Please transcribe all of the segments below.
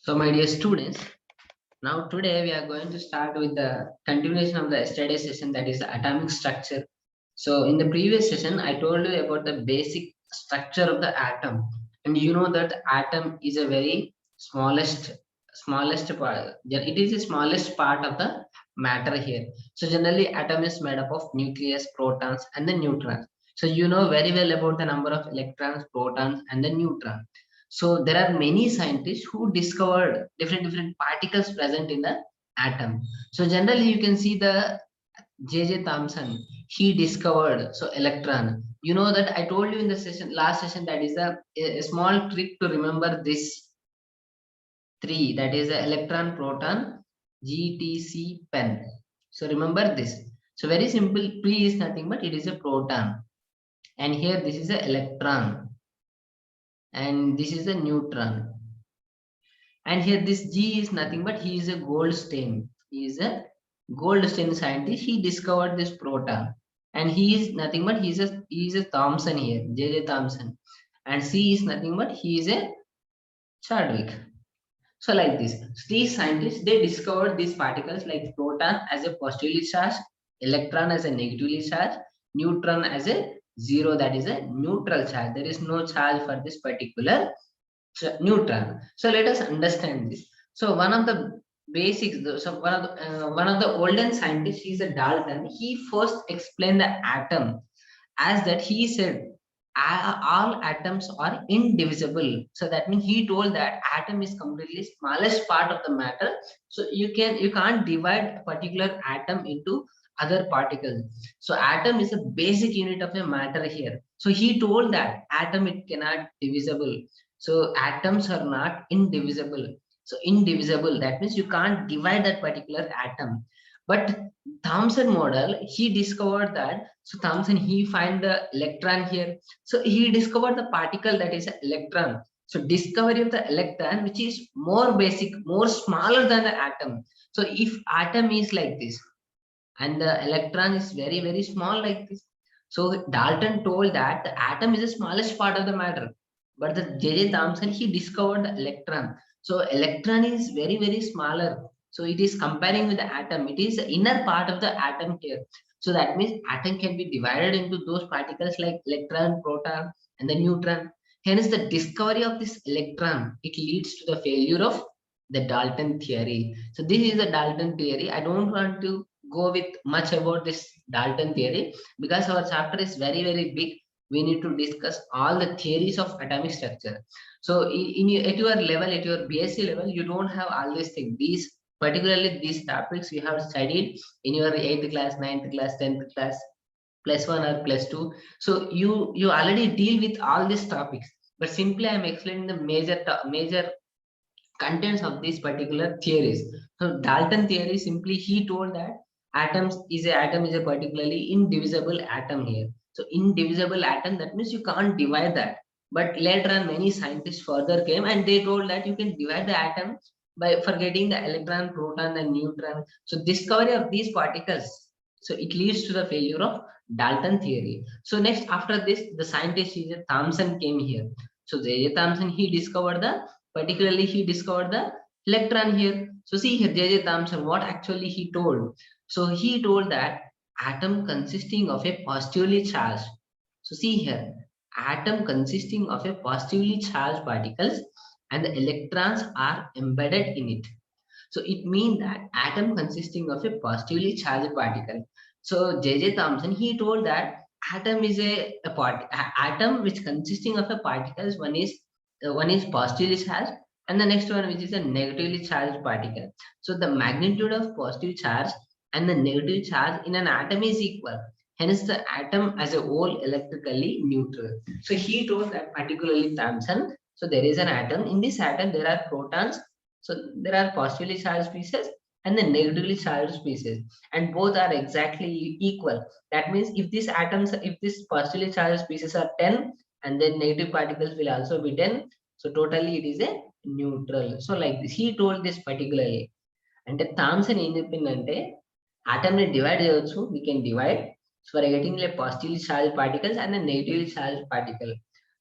So, my dear students, now today we are going to start with the continuation of the yesterday session, that is the atomic structure. So, in the previous session, I told you about the basic structure of the atom, and you know that atom is a very smallest part. It is the smallest part of the matter here. So, generally, atom is made up of nucleus, protons, and the neutrons. So, you know very well about the number of electrons, protons, and the neutrons. So there are many scientists who discovered different particles present in the atom. So generally you can see the J.J. Thomson, he discovered so electron. You know that I told you in the last session, that is a small trick to remember this three, that is the electron, proton, GTC pen. So remember this. So very simple, P is nothing but it is a proton, and here this is a electron, and this is a neutron. And here this G is nothing but he is a Goldstein. He is a Goldstein scientist. He discovered this proton. And he is nothing but he is a Thomson here, J.J. Thomson. And C is nothing but he is a Chadwick. So like this, these scientists, they discovered these particles like proton as a positively charged, electron as a negatively charged, neutron as a zero, that is a neutral charge. There is no charge for this particular neutron. So let us understand this. So one of the basics, so one of the olden scientists, he is a Dalton. He first explained the atom as that he said all atoms are indivisible. So that means he told that atom is completely smallest part of the matter. So you can't divide a particular atom into other particles. So atom is a basic unit of a matter here. So he told that atom, it cannot divisible. So atoms are not indivisible. So indivisible, that means you can't divide that particular atom. But Thomson model, he discovered that. So Thomson, he find the electron here. So he discovered the particle, that is electron. So discovery of the electron, which is more basic, more smaller than the atom. So if atom is like this, and the electron is very small like this. So Dalton told that the atom is the smallest part of the matter, but the J.J. Thomson, he discovered the electron. So electron is very smaller. So it is comparing with the atom. It is the inner part of the atom here. So that means atom can be divided into those particles like electron, proton, and the neutron. Hence, the discovery of this electron, it leads to the failure of the Dalton theory. So this is the Dalton theory. I don't want to go with much about this Dalton theory because our chapter is very big. We need to discuss all the theories of atomic structure. So at your level, at your BSc level, you don't have all these things. These particularly these topics you have studied in your 8th class, 9th class, 10th class, plus one or plus two. So you already deal with all these topics. But simply I am explaining the major contents of these particular theories. So Dalton theory, simply he told that atom is a particularly indivisible atom here. So indivisible atom, that means you can't divide that. But later on, many scientists further came and they told that you can divide the atom by forgetting the electron, proton, and neutron. So discovery of these particles, so it leads to the failure of Dalton theory. So next, after this, the scientist Thomson came here. So J.J. Thomson, he discovered the particularly he discovered the electron here. So see here, J.J. Thomson, what actually he told. So he told that atom consisting of a positively charged. So see here, atom consisting of a positively charged particles, and the electrons are embedded in it. So it means that atom consisting of a positively charged particle. So J.J. Thomson, he told that atom is atom which consisting of a particles. One is positively charged, and the next one which is a negatively charged particle. So the magnitude of positive charge and the negative charge in an atom is equal. Hence, the atom as a whole electrically neutral. So he told that particularly Thomson. So there is an atom. In this atom, there are protons. So there are positively charged pieces and the negatively charged pieces, and both are exactly equal. That means if this positively charged pieces are 10, and then negative particles will also be 10. So totally it is a neutral. So like this, he told this particularly. అంటే Thomson ఏం చెప్పిందంటే atom ని divide చేయొచ్చు, we can divide for getting a positively charged particles and a negatively charged particle.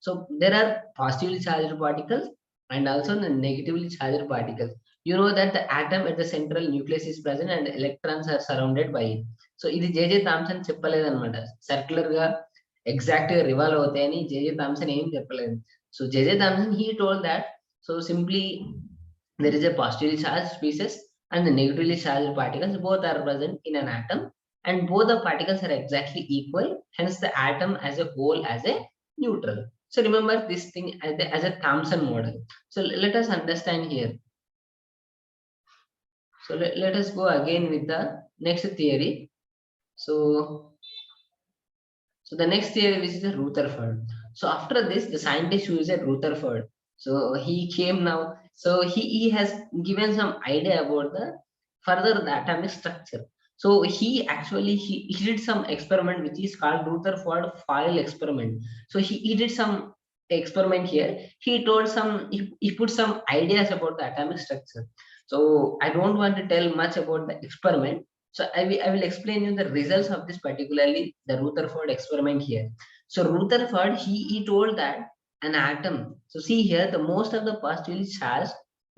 So there are positively charged particles and also the negatively charged particles. You know that the atom at the central nucleus is present and electrons are surrounded by it. So ఇది J J Thomson చెప్పలేదన్నమాట. Circular గా exact గా revolve అవుతాయని J J Thomson ఏం చెప్పలేదు. So J J Thomson he told that so simply there is a positively charged species and the negatively charged particles both are present in an atom, and both the particles are exactly equal, hence the atom as a whole as a neutral. So remember this thing as a Thomson model. So let us understand here. So let us go again with the next theory. So the next theory, which is the Rutherford. So after this, the scientist who is a Rutherford, so he came now. So he has given some idea about the further the atomic structure. So he actually he did some experiment which is called Rutherford foil experiment. So he did some experiment here. He told some he put some ideas about the atomic structure. So I don't want to tell much about the experiment. So I will explain you the results of this, particularly the Rutherford experiment here. So Rutherford, he told that an atom, so see here, the most of the positively charged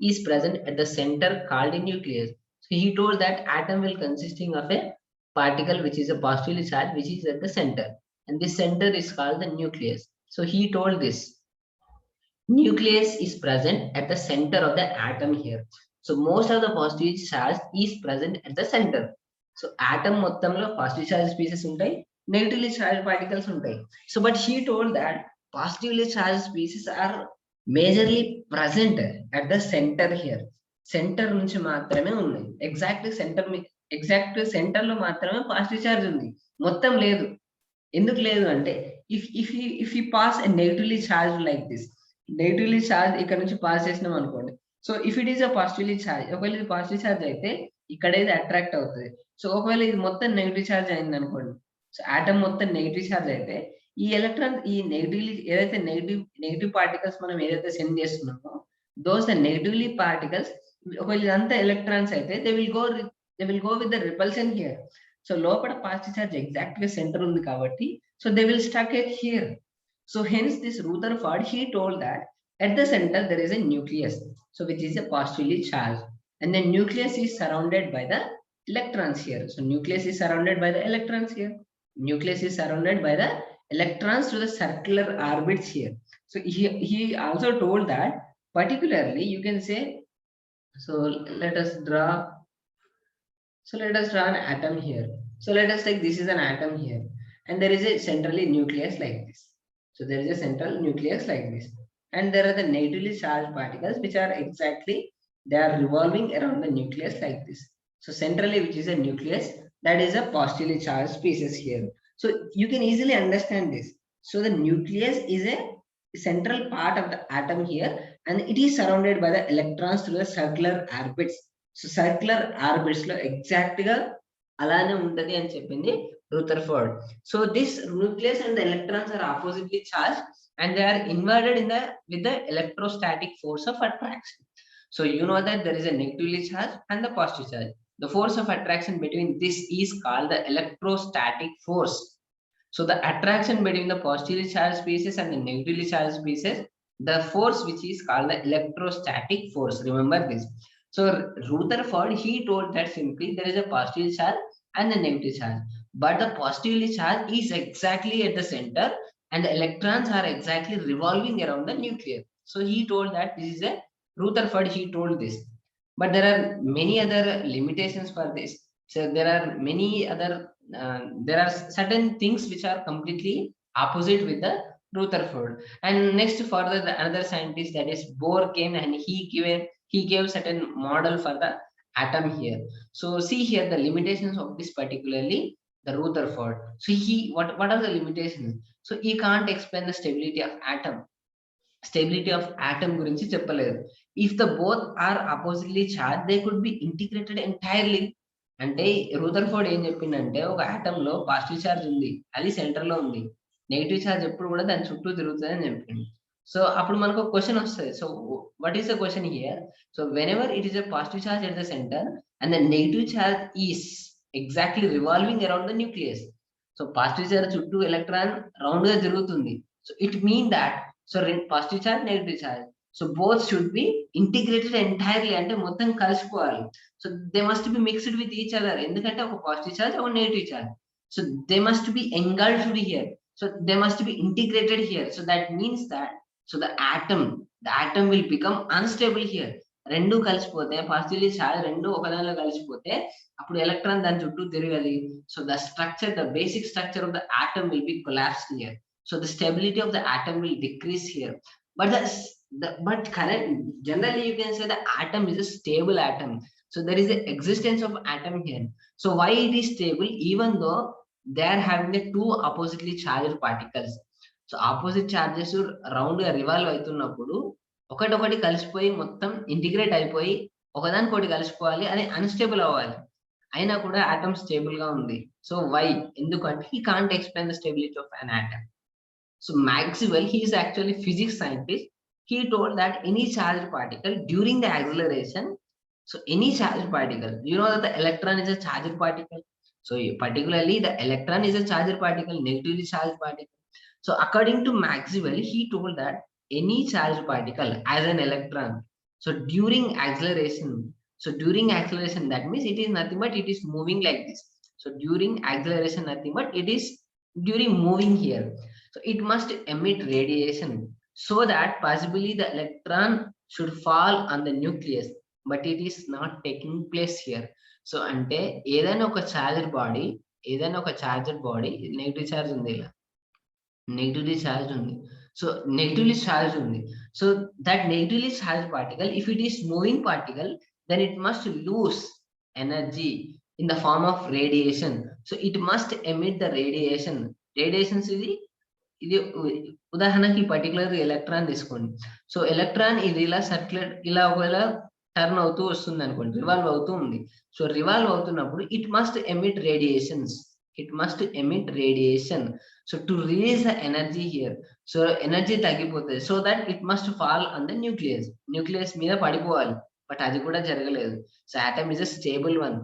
is present at the center called a nucleus. So he told that atom will consisting of a particle which is a positively charged, which is at the center, and this center is called the nucleus. So he told this nucleus is present at the center of the atom here. So most of the positive charge is present at the center. So atom మొత్తంలో positive charge species ఉంటాయి, negatively charged particles ఉంటాయి. So but he told that positively charged species are majorly present at the center here. Centre నుంచి మాత్రమే ఉన్నాయి. Exact centre లో మాత్రమే positive charge ఉంది, మొత్తం లేదు. ఎందుకు లేదు అంటే if you pass a negatively charge like this, negatively charge ఇక్కడ నుంచి పాస్ చేసినాం అనుకోండి. So if it is a positively charge, ఒకవేళ ఇది పాజిటివ్ చార్జ్ అయితే ఇక్కడ ఇది అట్రాక్ట్ అవుతుంది. సో ఒకవేళ ఇది మొత్తం నెగిటివ్ చార్జ్ అయింది అనుకోండి, సో ఆటమ్ మొత్తం నెగిటివ్ చార్జ్ అయితే ఈ ఎలక్ట్రాన్ ఈ నెగిటివ్లీ ఏదైతే నెగిటివ్ పార్టికల్స్ మనం ఏదైతే సెండ్ చేస్తున్నామో దోస్ ద నెగిటివ్లీ పార్టికల్స్, ఒకవేళ ఇదంతా ఎలక్ట్రాన్స్ అయితే they will go with the repulsion here. So లోపల పాజిటివ్ చార్జ్ ఎగ్జాక్ట్ గా సెంటర్ ఉంది కాబట్టి so they will stuck it here. So hence this Rutherford, he told that at the center there is a nucleus, so which is a positively charged, and the nucleus is surrounded by the electrons here. So nucleus is surrounded by the electrons here. Nucleus is surrounded by the electrons to the circular orbits here. So he also told that particularly you can say, so let us draw an atom here. So let us take this is an atom here, and there is a centrally nucleus like this. So there is a central nucleus like this, and there are the negatively charged particles which are exactly, they are revolving around the nucleus like this. So centrally, which is a nucleus, that is a positively charged species here. So you can easily understand this. So the nucleus is a central part of the atom here, and it is surrounded by the electrons through the circular orbits. So circular orbits lo exact ga alane untadi అని చెప్పింది Rutherford. So this nucleus and the electrons are oppositely charged, and they are inverted with the electrostatic force of attraction. So you know that there is a negatively charged and the positive charge. The force of attraction between this is called the electrostatic force. So the attraction between the positively charged species and the negatively charged species, the force which is called the electrostatic force. Remember this. So Rutherford, he told that simply there is a positive charge and a negative charge, but the positively charged is exactly at the center and the electrons are exactly revolving around the nucleus. So he told that this is a Rutherford, he told this. But there are many other limitations for this. So there are many other there are certain things which are completely opposite with the Rutherford. And next further, the another scientist, that is Bohr, came and he gave certain model for the atom here. So see here the limitations of this, particularly the Rutherford. So what are the limitations? So he can't explain the stability of atom. Stability of atom గురించి చెప్పలేదు. If the both are oppositely charged, they could be integrated entirely. అంటే Rutherford ఏం చెప్పిండంటే ఒక atom లో positive charge ఉంది, అది centre లో ఉంది, నెగిటివ్ చార్జ్ ఎప్పుడు కూడా దాని చుట్టూ తిరుగుతుంది అని చెప్పిండు. సో అప్పుడు మనకు ఒక క్వశ్చన్ వస్తుంది. So what is the question here? So when ever it is a positive charge at the center and the negative charge is exactly revolving around the nucleus. So positive charge చుట్టూ electron round గా తిరుగుతుంది. So it mean that, so positive charge, negative charge, So both should be integrated entirely, అంటే మొత్తం కలిసిపోవాలి. So they must be mixed with each other, ఎందుకంటే ఒక positive charge ఒక negative charge. So they must be engulfed here, so they must be integrated here. So that means that, so the atom will become unstable here. రెండు కలిసిపోతే positively charge రెండు ఒకదానిలో కలిసిపోతే అప్పుడు electron దాని చుట్టూ తిరగాలి. So the structure, the basic structure of the atom will be collapsed here. So the stability of the atom will decrease here. But but current, generally you can say the atom is a stable atom. So there is the existence of atom here. So why it is stable? Even though they are having the two oppositely charged particles. So opposite charges round గా revolve అవుతున్నప్పుడు ఒకటి కలిసిపోయి మొత్తం integrate అయిపోయి ఒకదానికోటి కలిసిపోవాలి, అది unstable అవ్వాలి. అయినా కూడా ఆటమ్ స్టేబుల్ గా ఉంది. So why? ఎందుకంటే he can't explain the stability of an atom. So Maxwell, he is actually physics scientist. He told that any charged particle during the acceleration, so any charged particle, you know that the electron is a charged particle. So particularly the electron is a charged particle, negatively charged particle. So according to Maxwell, he told that any charged particle as an electron, so during acceleration, that means it is nothing but it is moving like this. So during acceleration, nothing but it is during moving here. So it must emit radiation, so that possibly the electron should fall on the nucleus, but it is not taking place here. So ante ఏదైనా ఒక charged body negative charge ఉంది, ఇలా negatively charge ఉంది. So negatively charge ఉంది. So that negatively charge particle, if it is moving particle, then it must lose energy in the form of radiation. So it must emit the radiation. Radiations ఇది ఉదాహరణకి particular electron తీసుకోండి. So electron ఇది ఇలా circulate, ఇలా ఒకవేళ turn అవుతూ వస్తుంది అనుకోండి, రివాల్వ్ అవుతూ ఉంది. సో రివాల్వ్ అవుతున్నప్పుడు it must emit radiation. So to release the energy here, so energy తగ్గిపోతుంది. So that it must fall on the nucleus మీద పడిపోవాలి, బట్ అది కూడా జరగలేదు. So atom is a stable one.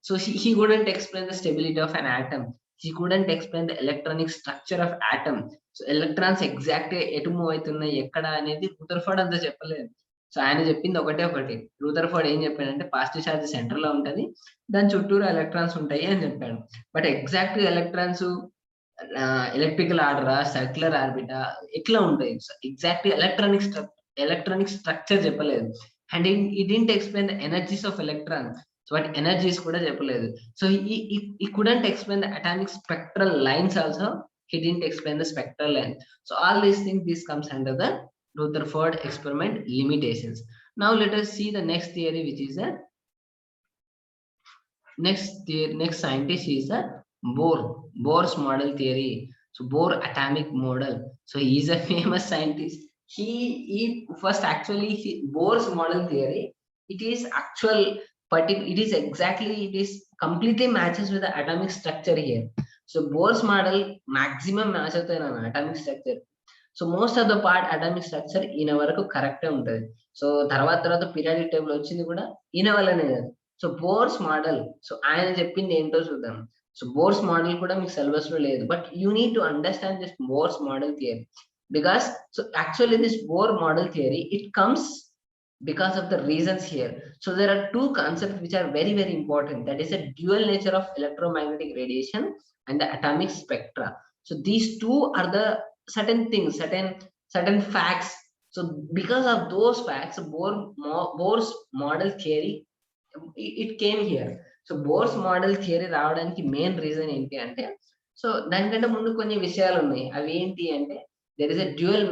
So he couldn't explain the stability of an atom. He couldn't explain the electronic structure of atom. So electrons exact గా ఎటు move అవుతున్నాయి ఎక్కడ అనేది రూదర్ఫోర్డ్ అంతా చెప్పలేదు. సో ఆయన చెప్పింది ఒకటి. రూదర్ఫోర్డ్ ఏం చెప్పాడంటే పాజిటివ్ చార్జ్ సెంటర్ లో ఉంటది, దాని చుట్టూరు ఎలక్ట్రాన్స్ ఉంటాయి అని చెప్పాడు. బట్ ఎగ్జాక్ట్ ఎలక్ట్రాన్స్ ఎలక్ట్రికల్ ఆర్డరా, సర్క్యులర్ ఆర్బిటా, ఎట్లా ఉంటాయి, ఎగ్జాక్ట్ ఎలక్ట్రానిక్ స్ట్రక్చర్ చెప్పలేదు. And it didn't explain the energies of electron. So వాటి ఎనర్జీస్ కూడా చెప్పలేదు. సో ఈ couldn't explain the atomic spectral lines also. He didn't explain the spectral length. So all these things, this comes under the Rutherford experiment limitations. Now let us see the next theory, which is a next scientist is a Bohr's model theory. So Bohr atomic model. So he is a famous scientist. He first actually Bohr's model theory, it is completely matches with the atomic structure here. So Bohr's model maximum match అవుతాయి atomic structure. So most of the part atomic structure ఈయన వరకు కరెక్టే ఉంటది. So తర్వాత periodic table వచ్చింది కూడా ఈయన వల్లనే కదా. సో బోర్స్ మోడల్, సో ఆయన చెప్పింది ఏంటో చూద్దాం. సో బోర్స్ మోడల్ కూడా మీకు సిలబస్ లో లేదు, but you need to understand this bores model theory, because so actually this Bohr model theory it comes because of the reasons here. So there are two concepts which are very very important, that is a dual nature of electromagnetic radiation and the atomic spectra. So these two are the certain things, certain facts. So because of those facts, Bohr's model theory it came here. So Bohr's model theory రావడానికి main reason ఏంటి అంటే, so దానికంటే ముందు కొన్ని విషయాలు ఉన్నాయి. అవి ఏంటి అంటే, there is a dual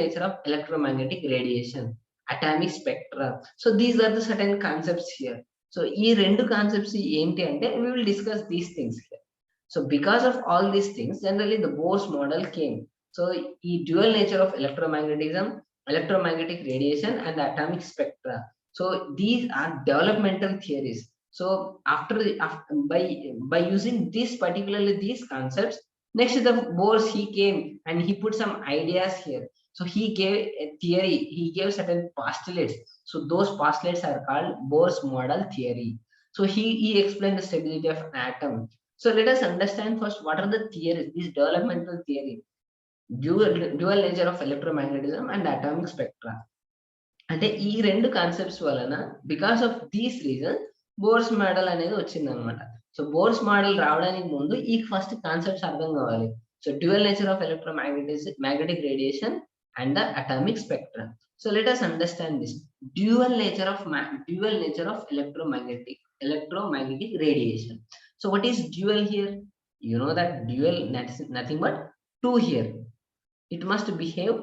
nature of electromagnetic radiation, atomic spectra. So these are the certain concepts here. So ఈ రెండు కాన్సెప్ట్స్ ఏంటి అంటే, we will discuss these things here. So because of all these things, generally the Bohr's model came. So the dual nature of electromagnetism, electromagnetic radiation and the atomic spectra. So these are developmental theories. So by using particularly these concepts, next the Bohr's he came and he put some ideas here. So he gave a theory, he gave certain postulates. So those postulates are called Bohr's model theory. So he explained the stability of an atom. So let us understand first what are the theories, this developmental theory, dual nature of electromagnetism and atomic spectra. అంటే ఈ రెండు concepts వలన because of these reason bores model అనేది వచ్చింది అనమాట. So bores model రావడానికి ముందు ఈ ఫస్ట్ కాన్సెప్ట్స్ అర్థం కావాలి. So dual nature of magnetic radiation and the atomic spectrum. So let us understand this dual nature of electromagnetic radiation. So what is dual here? You know that dual, that's nothing but two here. It must behave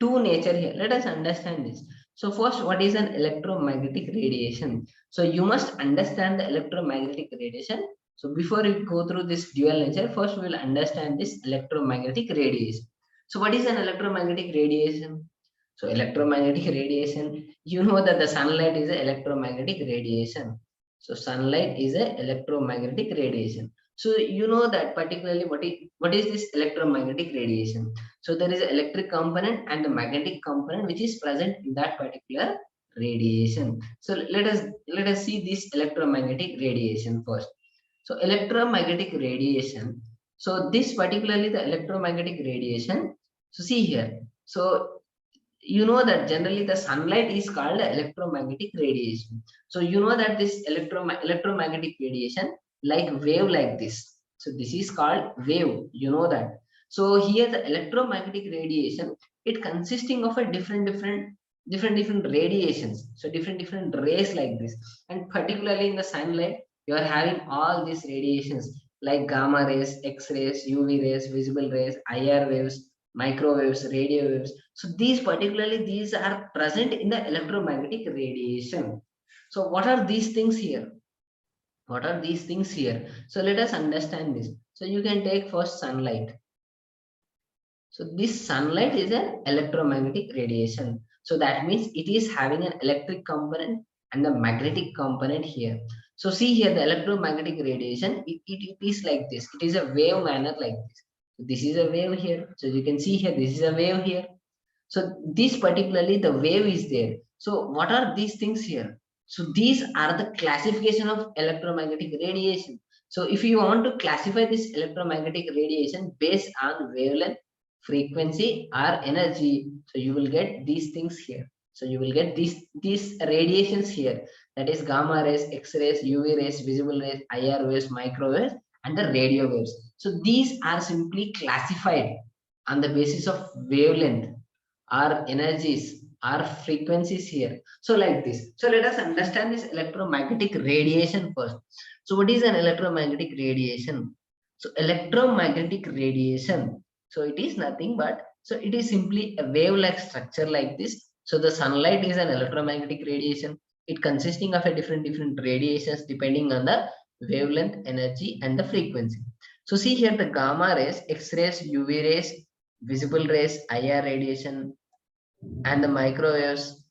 two nature here. Let us understand this. So first, what is an electromagnetic radiation? So you must understand the electromagnetic radiation. So before we go through this dual nature, first we will understand this electromagnetic radiation. So what is an electromagnetic radiation? So electromagnetic radiation, you know that the sunlight is an electromagnetic radiation. So sunlight is a electromagnetic radiation. So you know that particularly what is this electromagnetic radiation? So there is an electric component and the magnetic component which is present in that particular radiation. So let us see this electromagnetic radiation first. So electromagnetic radiation. So this particularly the electromagnetic radiation. So see here. So you know that generally the sunlight is called electromagnetic radiation. So you know that this electromagnetic radiation like wave like this. So this is called wave. You know that. So here the electromagnetic radiation, it consisting of a different radiations. So different rays like this. And particularly in the sunlight, you are having all these radiations like gamma rays, X-rays, UV rays, visible rays, IR waves, microwaves, radio waves. So these are present in the electromagnetic radiation. So what are these things here? What are these things here? So let us understand this. So you can take first sunlight. So this sunlight is an electromagnetic radiation. So that means it is having an electric component and a magnetic component here. So see here the electromagnetic radiation, it is like this. It is a wave manner like this. So this is a wave here. So you can see here, this is a wave here. So this particularly the wave is there. So what are these things here? So these are the classification of electromagnetic radiation. So if you want to classify this electromagnetic radiation based on wavelength, frequency or energy, so you will get these things here. So you will get these radiations here, that is gamma rays, X-rays, UV rays, visible rays, IR waves, microwaves, and the radio waves. So these are simply classified on the basis of wavelength or energies or frequencies here. So like this. So let us understand this electromagnetic radiation first. So what is an electromagnetic radiation? So electromagnetic radiation, so it is nothing but, so it is simply a wave-like structure like this. So the sunlight is an electromagnetic radiation. It consisting of a different radiations depending on the wavelength, energy, and the frequency. So see here the gamma rays, X-rays, UV rays, visible rays, IR radiation, and the microwaves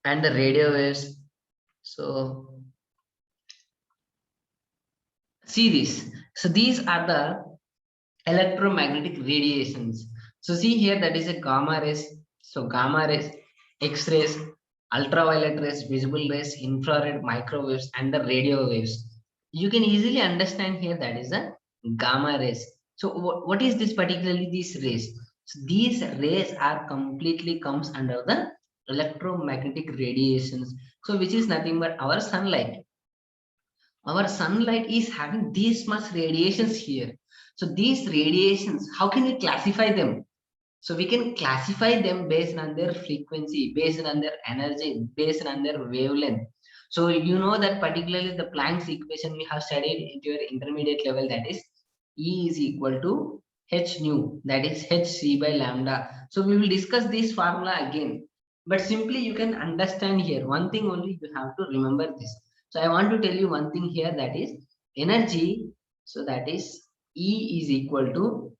and the radio waves. So see this. So these are the electromagnetic radiations. So see here, that is a gamma rays. So gamma rays, X-rays, ultraviolet rays, visible rays, infrared, microwaves, and the radio waves. You can easily understand here that is a gamma rays. So what is this particularly these rays? So these rays are completely comes under the electromagnetic radiations. So which is nothing but our sunlight. Our sunlight is having these much radiations here. So these radiations, how can we classify them? So we can classify them based on their frequency, based on their energy, based on their wavelength. So you know that particularly the Planck's equation we have studied into your intermediate level, that is E is equal to h nu, that is hc by lambda. So we will discuss this formula again, but simply you can understand here one thing only, you have to remember this. So I want to tell you one thing here, that is energy. So that is E is equal to,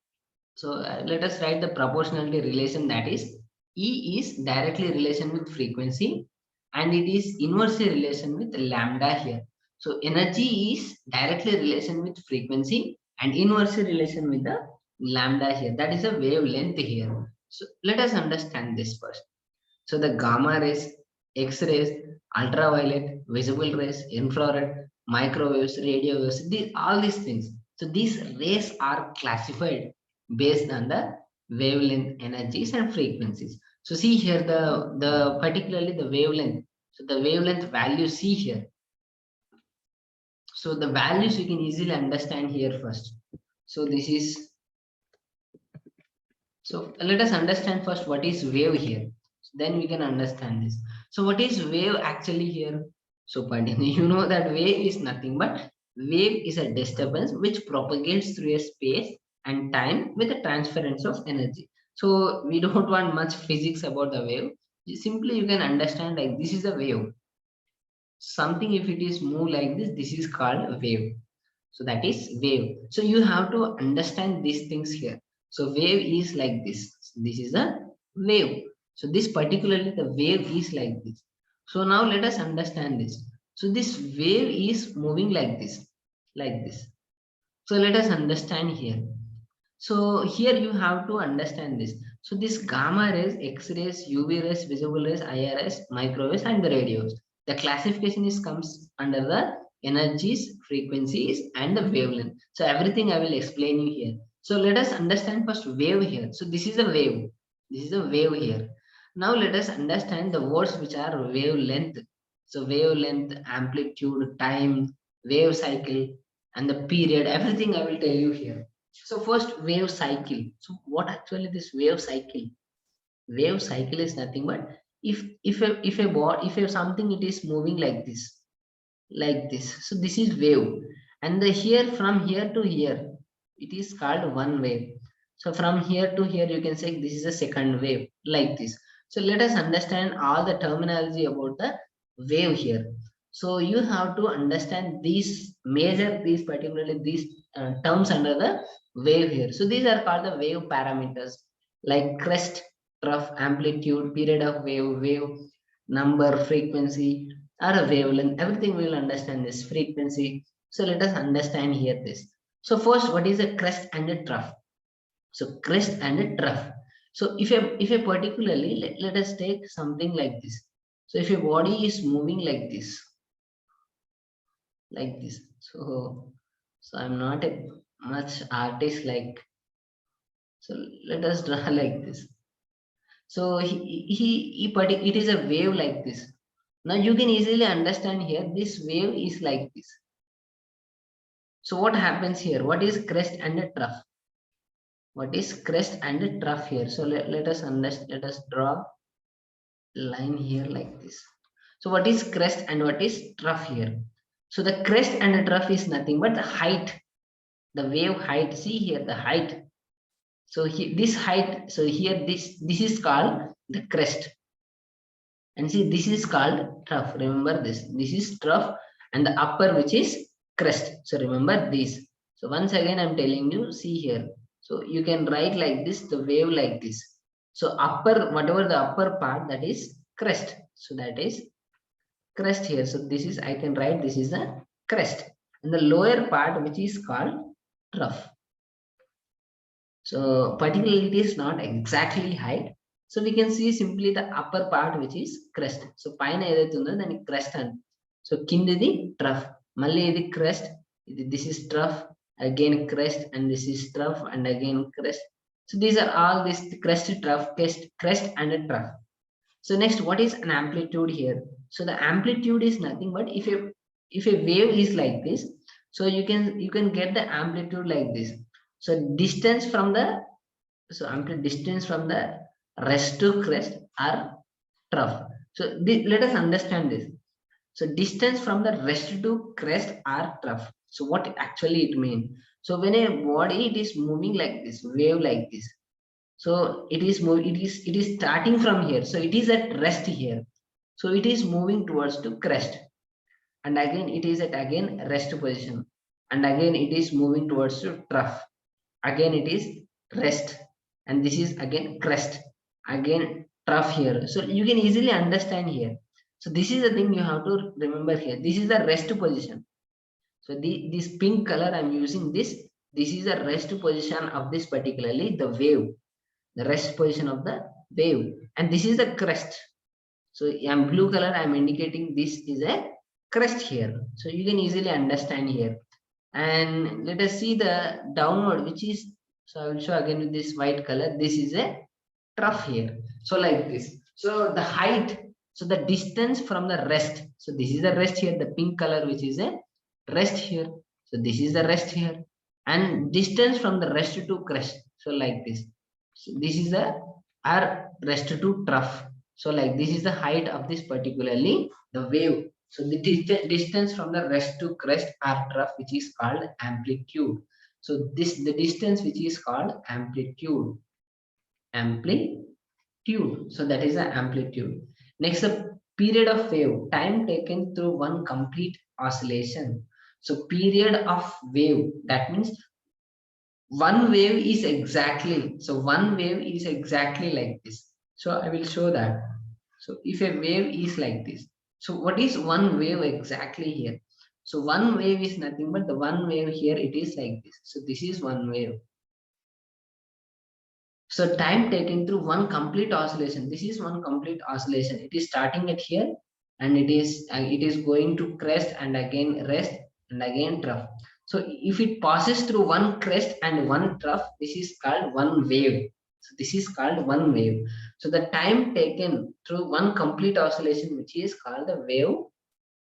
so let us write the proportionality relation, that is E is directly relation with frequency and it is inversely relation with lambda here. So energy is directly relation with frequency and inversely relation with the lambda here. That is a wavelength here. So let us understand this first. So the gamma rays, X-rays, ultraviolet, visible rays, infrared, microwaves, radio waves, all these things. So these rays are classified based on the wavelength, energies, and frequencies. So see here the particularly the wavelength. So the wavelength value see here. So the values you can easily understand here first. So this is, so let us understand first what is wave here. Then we can understand this. So what is wave actually here? So pardon, you know that wave is nothing but wave is a disturbance which propagates through a space and time with a transference of energy. So we don't want much physics about the wave. Simply you can understand like this is a wave. Something if it is move like this is called a wave. So that is wave. So you have to understand these things here. So wave is like this. This is a wave. So this particularly the wave is like this. So now let us understand this. So this wave is moving like this, like this. So let us understand here. So here you have to understand this. So this gamma rays, X-rays, UV rays, visible rays, IRS, microwaves, and the radios. The classification is comes under the energies, frequencies, and the wavelength. So everything I will explain you here. So let us understand first wave here. So this is a wave. This is a wave here. Now let us understand the words which are wavelength. So wavelength, amplitude, time, wave cycle, and the period. Everything I will tell you here. So first wave cycle. So what actually this wave cycle? Wave cycle is nothing but if something it is moving like this. So this is wave, and the here from here to here, it is called one wave. So from here to here, you can say this is a second wave like this. So let us understand all the terminology about the wave here. So you have to understand these major, these particularly these terms under the wave here. So these are called the wave parameters like crest, trough, amplitude, period of wave number, frequency, or a wavelength. Everything we will understand this frequency. So let us understand here this. So first, what is a crest and a trough? So crest and a trough. So if a particularly let us take something like this. So if your body is moving like this. So I'm not a much artist like. So let us draw like this. So it is a wave like this. Now you can easily understand here. This wave is like this. So what happens here? What is crest and a trough? What is crest and a trough here? So let us understand. Let us draw line here like this. So what is crest and what is trough here? So the crest and the trough is nothing but the height, the wave height. See here the height. So this height. So here this is called the crest, and see this is called trough. Remember this. This is trough, and the upper which is crest. So remember this. So once again I'm telling you. See here. So you can write like this. The wave like this. So upper, whatever the upper part, that is crest. So that is crest here. So this is, I can write this is a crest, and the lower part which is called trough. So particularly it is not exactly height. So we can see simply the upper part which is crest. So పైన ఏదైతే ఉందో దాన్ని crest అంట. So కిందిది trough. మళ్ళీ ఇది crest. This is trough. Again crest, and this is trough, and again crest. So these are all this crest, trough, crest and a trough. So next, what is an amplitude here? So the amplitude is nothing but if a wave is like this, so you can get the amplitude like this. So distance from the, so amplitude distance from the rest to crest are trough. So let us understand this. So distance from the rest to crest are trough. So what actually it means? So when a body it is moving like this, wave like this, so it is starting from here. So it is at rest here. So it is moving towards to crest, and again it is at again rest position, and again it is moving towards to trough. Again it is rest, and this is again crest, again trough here. So you can easily understand here. So this is the thing you have to remember here. This is the rest position. So this pink color I'm using this. This is the rest position of this particularly the wave, the rest position of the wave, and this is the crest. So I'm blue color, I'm indicating this is a crest here. So you can easily understand here. And let us see the downward, which is, so I will show again with this white color. This is a trough here. So like this. So the height, so the distance from the rest. So this is the rest here, the pink color, which is a rest here. So this is the rest here. And distance from the rest to crest. So like this. So this is the our rest to trough. So like this is the height of this particularly the wave. So the distance from the rest to crest or trough, which is called amplitude. So this the distance which is called amplitude. Amplitude. So that is the amplitude. Next, the period of wave, time taken through one complete oscillation. So period of wave, that means one wave is exactly, so one wave is exactly like this. So I will show that. So if a wave is like this, so what is one wave exactly here? So one wave is nothing but the one wave here, it is like this. So this is one wave. So time taken through one complete oscillation. This is one complete oscillation. It is starting at here, and it is going to crest and again rest and again trough. So if it passes through one crest and one trough, this is called one wave. So this is called one wave. So the time taken through one complete oscillation, which is called the wave,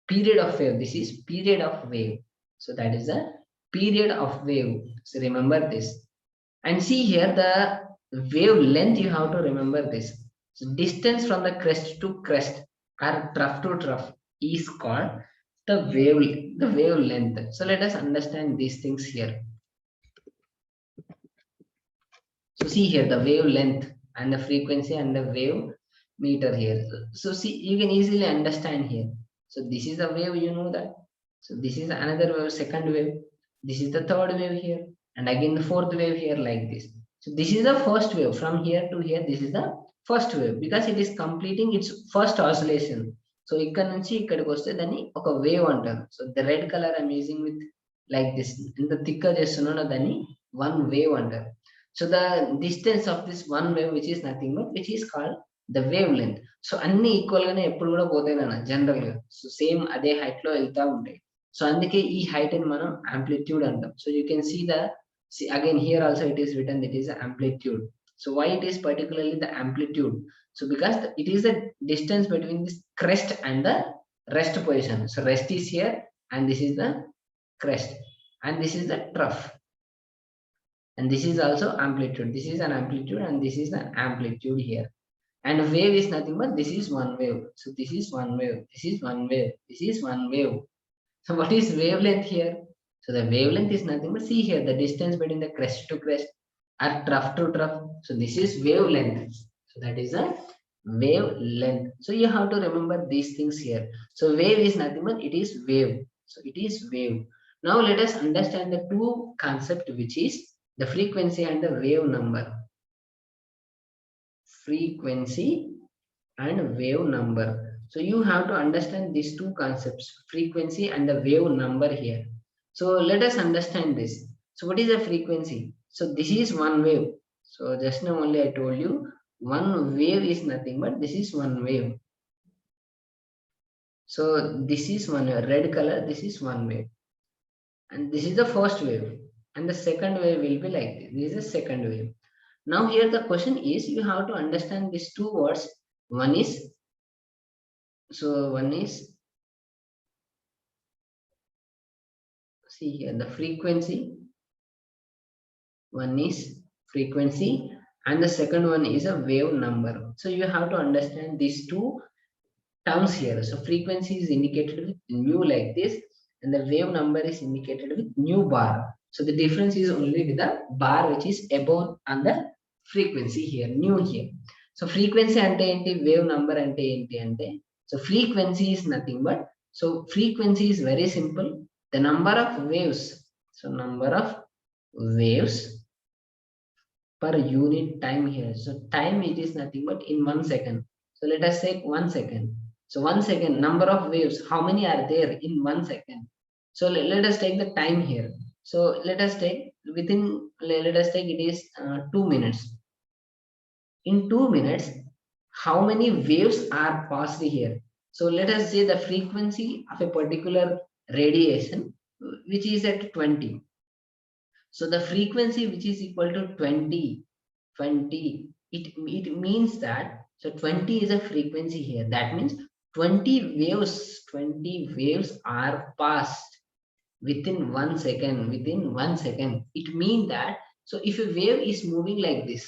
period of wave. This is period of wave. So that is a period of wave. So remember this. And see here the wavelength, you have to remember this. So distance from the crest to crest or trough to trough is called the wavelength. So let us understand these things here. So see here the wavelength and the frequency and the wave meter here. So see, you can easily understand here. So this is a wave, you know that. So this is another wave, second wave. This is the third wave here, and again the fourth wave here, like this. So this is the first wave from here to here. This is the first wave because it is completing its first oscillation. So ఇక్కడ నుంచి ఇక్కడికి వస్తే దాన్ని ఒక wave అంటారు. So the red color I'm using with like this, ఇంత థిక్గా చేస్తున్నాను, దాన్ని one wave అంటారు. So the distance of this one wave, which is nothing but which is called the wavelength. So అన్ని ఈక్వల్ గానే ఎప్పుడు కూడా పోతాయి అన్న జనరల్ గా. సో సేమ్ అదే హైట్ లో వెళ్తా ఉంటాయి. సో అందుకే ఈ హైట్ ని మనం amplitude అంటాం. So you can see again here also it is written that is the amplitude. So why it is particularly the amplitude? So because it is the distance between this crest and the rest position. So rest is here and this is the crest and this is the trough. And this is also amplitude. This is an amplitude and this is the amplitude here. And wave is nothing but this is one wave. So this is one wave. This is one wave. This is one wave. So what is wavelength here? So the wavelength is nothing but see here the distance between the crest to crest or trough to trough. So this is wavelength. So that is a wavelength. So you have to remember these things here. So wave is nothing but it is wave. So it is wave. Now let us understand the two concept, which is the frequency and the wave number. Frequency and wave number. So you have to understand these two concepts, frequency and the wave number here. So let us understand this. So what is the frequency? So this is one wave. So just now only I told you one wave is nothing but this is one wave. So this is one wave, red color, this is one wave. And this is the first wave. And the second wave will be like this. This is the second wave. Now here the question is, you have to understand these two words. One is, see here the frequency. One is frequency and the second one is a wave number. So you have to understand these two terms here. So frequency is indicated with nu like this and the wave number is indicated with nu bar. So the difference is only with the bar which is above and the frequency here, nu here. So frequency ante enti, wave number ante enti ante. So frequency is nothing but, so frequency is very simple, the number of waves. So number of waves per unit time here. So time it is nothing but in 1 second. So let us take 1 second. So 1 second number of waves, how many are there in 1 second? So let us take the time here. So let us take it is 2 minutes. In 2 minutes, how many waves are passed here? So let us say the frequency of a particular radiation which is at 20. So the frequency which is equal to 20, it means that So 20 is a frequency here. That means 20 waves are passed within 1 second. Within 1 second. It means that, so if a wave is moving like this,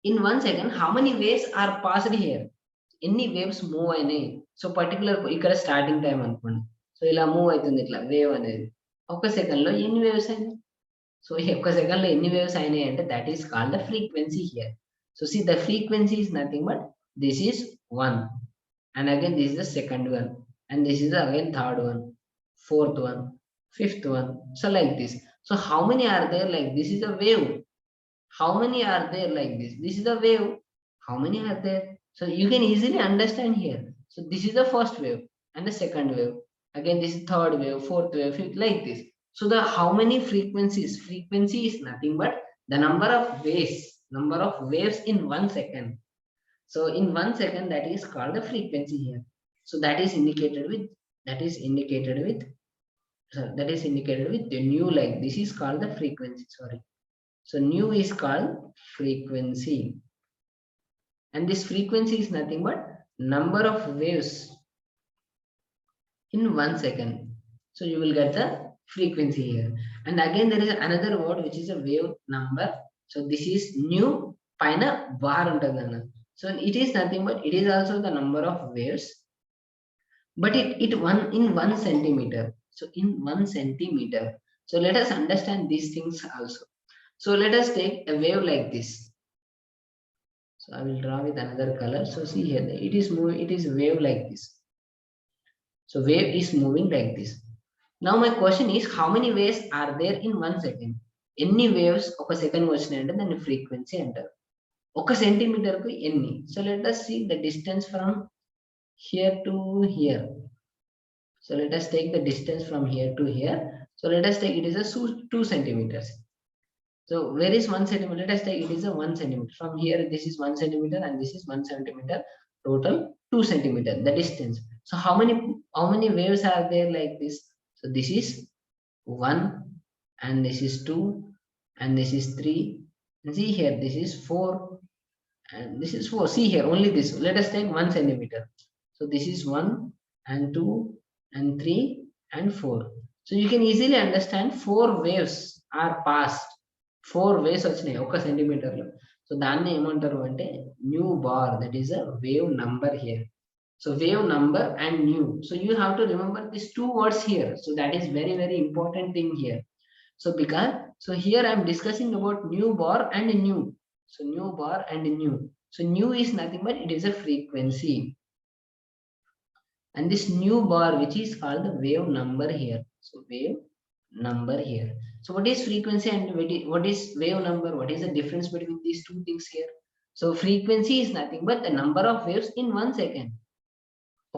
in 1 second, how many waves are passed here? Any waves move అయినాయి. So particular ఇక్కడ starting time అనుకోండి. So ఇలా move అవుతుంది ఇట్లా wave అనేది. ఒక second లో ఎన్ని వేవ్స్ అయినాయి? సో ఈ ఒక్క సెకండ్ లో ఎన్ని వేవ్స్ అయినాయి అంటే that is called the frequency here. So see the frequency is nothing but this is one, and again this is the second one, and this is again third one, fourth one, fifth one, so like this. So how many are there like this is a wave? How many are there like this? This is the wave. How many are there? So you can easily understand here. So this is the first wave and the second wave. Again, this is third wave, fourth wave, fifth, like this. So the how many frequencies? Frequency is nothing but the number of waves in 1 second. So in 1 second, that is called the frequency here. So that is indicated with the new, like this is called the frequency. Sorry. So nu is called frequency, and this frequency is nothing but number of waves in 1 second. So you will get the frequency here. And again there is another word which is a wave number. So this is nu paina bar untadana. So it is nothing but it is also the number of waves, but it one in 1 centimeter. So in 1 centimeter. So let us understand these things also. So let us take a wave like this. So I will draw with another color. So see here, it is moving, it is wave like this. So wave is moving like this. Now my question is, how many waves are there in 1 second? Any waves ఒక second వచ్చినాయంటే దాన్ని frequency అంటారు. ఒక centimetre కు ఎన్ని? So let us see the distance from here to here. So let us take the distance from here to here. So let us take it is a 2 centimeters. So where is 1 centimeter? Let us take it is a 1 centimeter. From here, this is 1 centimeter and this is 1 centimeter. Total 2 centimeter. The distance. So how many waves are there like this? So this is 1, and this is 2, and this is 3. And see here, this is 4, and this is 4. See here, only this. Let us take 1 centimeter. So this is 1 and 2 and 3 and 4. So you can easily understand 4 waves are passed. 4 waves వచ్చినాయి ఒక centimetre లో. So దాన్ని ఏమంటారు అంటే new bar. That is a wave number here. So wave number and new. So you have to remember this 2 words here. So that is very very important thing here. So because so here I am discussing about new bar and new. So new bar and new. So new is nothing but it is a frequency, and this new bar which is called the wave number here. So wave number here. So what is frequency and what is wave number? What is the difference between these two things here? So frequency is nothing but the number of waves in 1 second.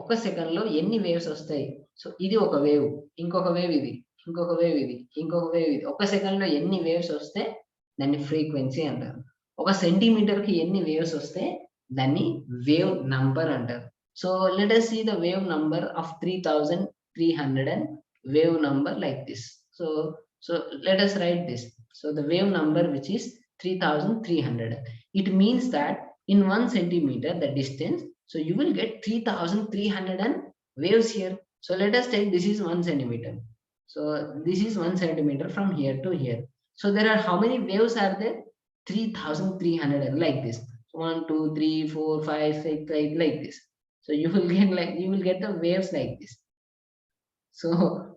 ఒక second లో ఎన్ని waves వస్తాయి? So ఇది ఒక wave, ఇంకొక wave ఇది, ఇంకొక wave ఇది, ఇంకొక వేవ్ ఇది. ఒక సెకండ్ లో ఎన్ని వేవ్స్ వస్తే దాన్ని ఫ్రీక్వెన్సీ అంటారు. ఒక సెంటీమీటర్ కి ఎన్ని వేవ్స్ వస్తే దాన్ని వేవ్ నంబర్ అంటారు. So let us see the wave number of 3300 and wave number like this. So let us write this. So the wave number which is 3300. It means that in 1 centimeter the distance, so you will get 3300 and waves here. So let us take this is 1 centimeter. So this is 1 centimeter from here to here. So there are how many waves are there? 3300 like this. 1, 2, 3, 4, 5, 6, 8 like this. So you will get the waves like this. So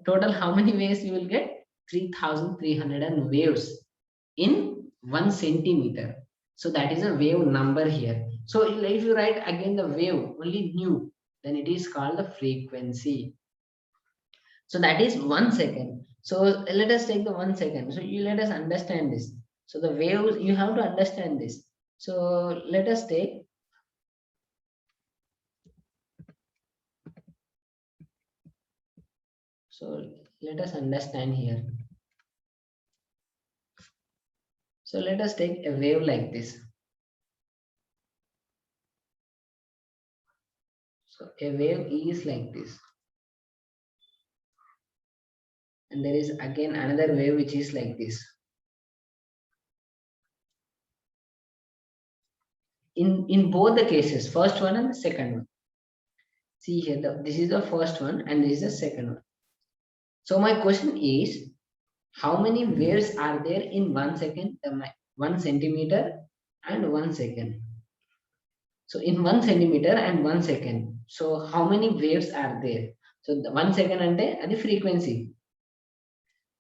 total how many waves you will get? 3300 and waves in 1 centimeter. So that is a wave number here. So if you write again the wave only new, then it is called the frequency. So that is 1 second. So let us take the 1 second. So you let us understand this. So the waves, you have to understand this. So let us take, so let us understand here. So let us take a wave like this. So a wave is like this. And there is again another wave which is like this. in both the cases, first one and the second one. See here, this is the first one and this is the second one. So my question is, how many waves are there in 1 second? 1 centimeter and 1 second. So in 1 centimeter and 1 second. So how many waves are there? So the 1 second ante adi frequency.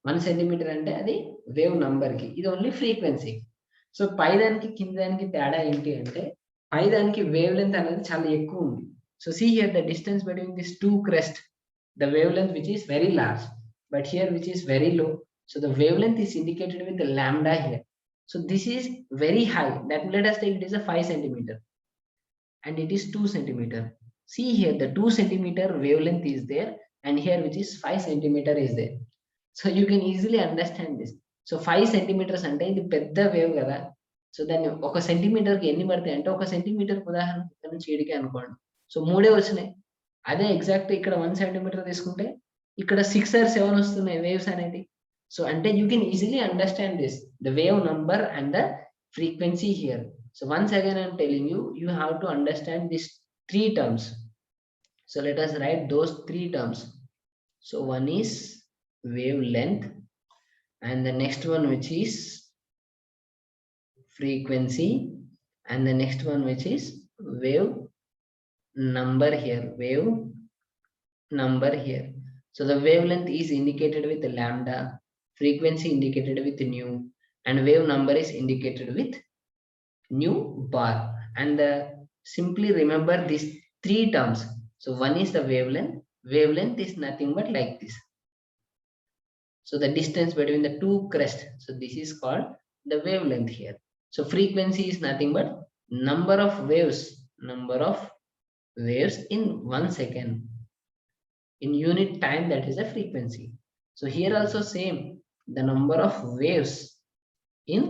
1 centimeter ante adi wave number ki. ఇది only frequency. So పైదానికి కిందానికి తేడా ఏంటి అంటే పైదానికి wave length అనేది చాలా ఎక్కువ ఉంది. So see here the distance between these two crest, the wavelength which is very large, but here which is very low. So the wavelength is indicated with the lambda here. So this is very high. That let us take it is a 5 centimeter and it is 2 centimeter. See here the 2 centimeter wavelength is there and here which is 5 centimeter is there. So you can easily understand this. So 5 centimeters అంటే ఇది పెద్ద wave కదా. So దాన్ని ఒక centimetre కి ఎన్ని పడతాయి అంటే ఒక సెంటీమీటర్ ఉదాహరణ ఇక్కడ నుంచి ఇడికి అనుకోండి. సో 3 వచ్చినాయి. అదే ఎగ్జాక్ట్ ఇక్కడ 1 సెంటీమీటర్ తీసుకుంటే ఇక్కడ 6 or 7 వస్తున్నాయి వేవ్స్ అనేది. సో అంటే you can easily understand this, the wave number and the frequency here. So once again I'm telling you, you have to understand these three terms. So let us write those three terms. So one is wavelength and the next one which is frequency and the next one which is wave number here, wave number here. So the wavelength is indicated with lambda, frequency indicated with nu, and wave number is indicated with nu bar. And simply remember these three terms. So one is the wavelength. Wavelength is nothing but like this. So the distance between the two crests. So this is called the wavelength here. So frequency is nothing but number of waves in 1 second. In unit time, that is a frequency. So here also same, the number of waves in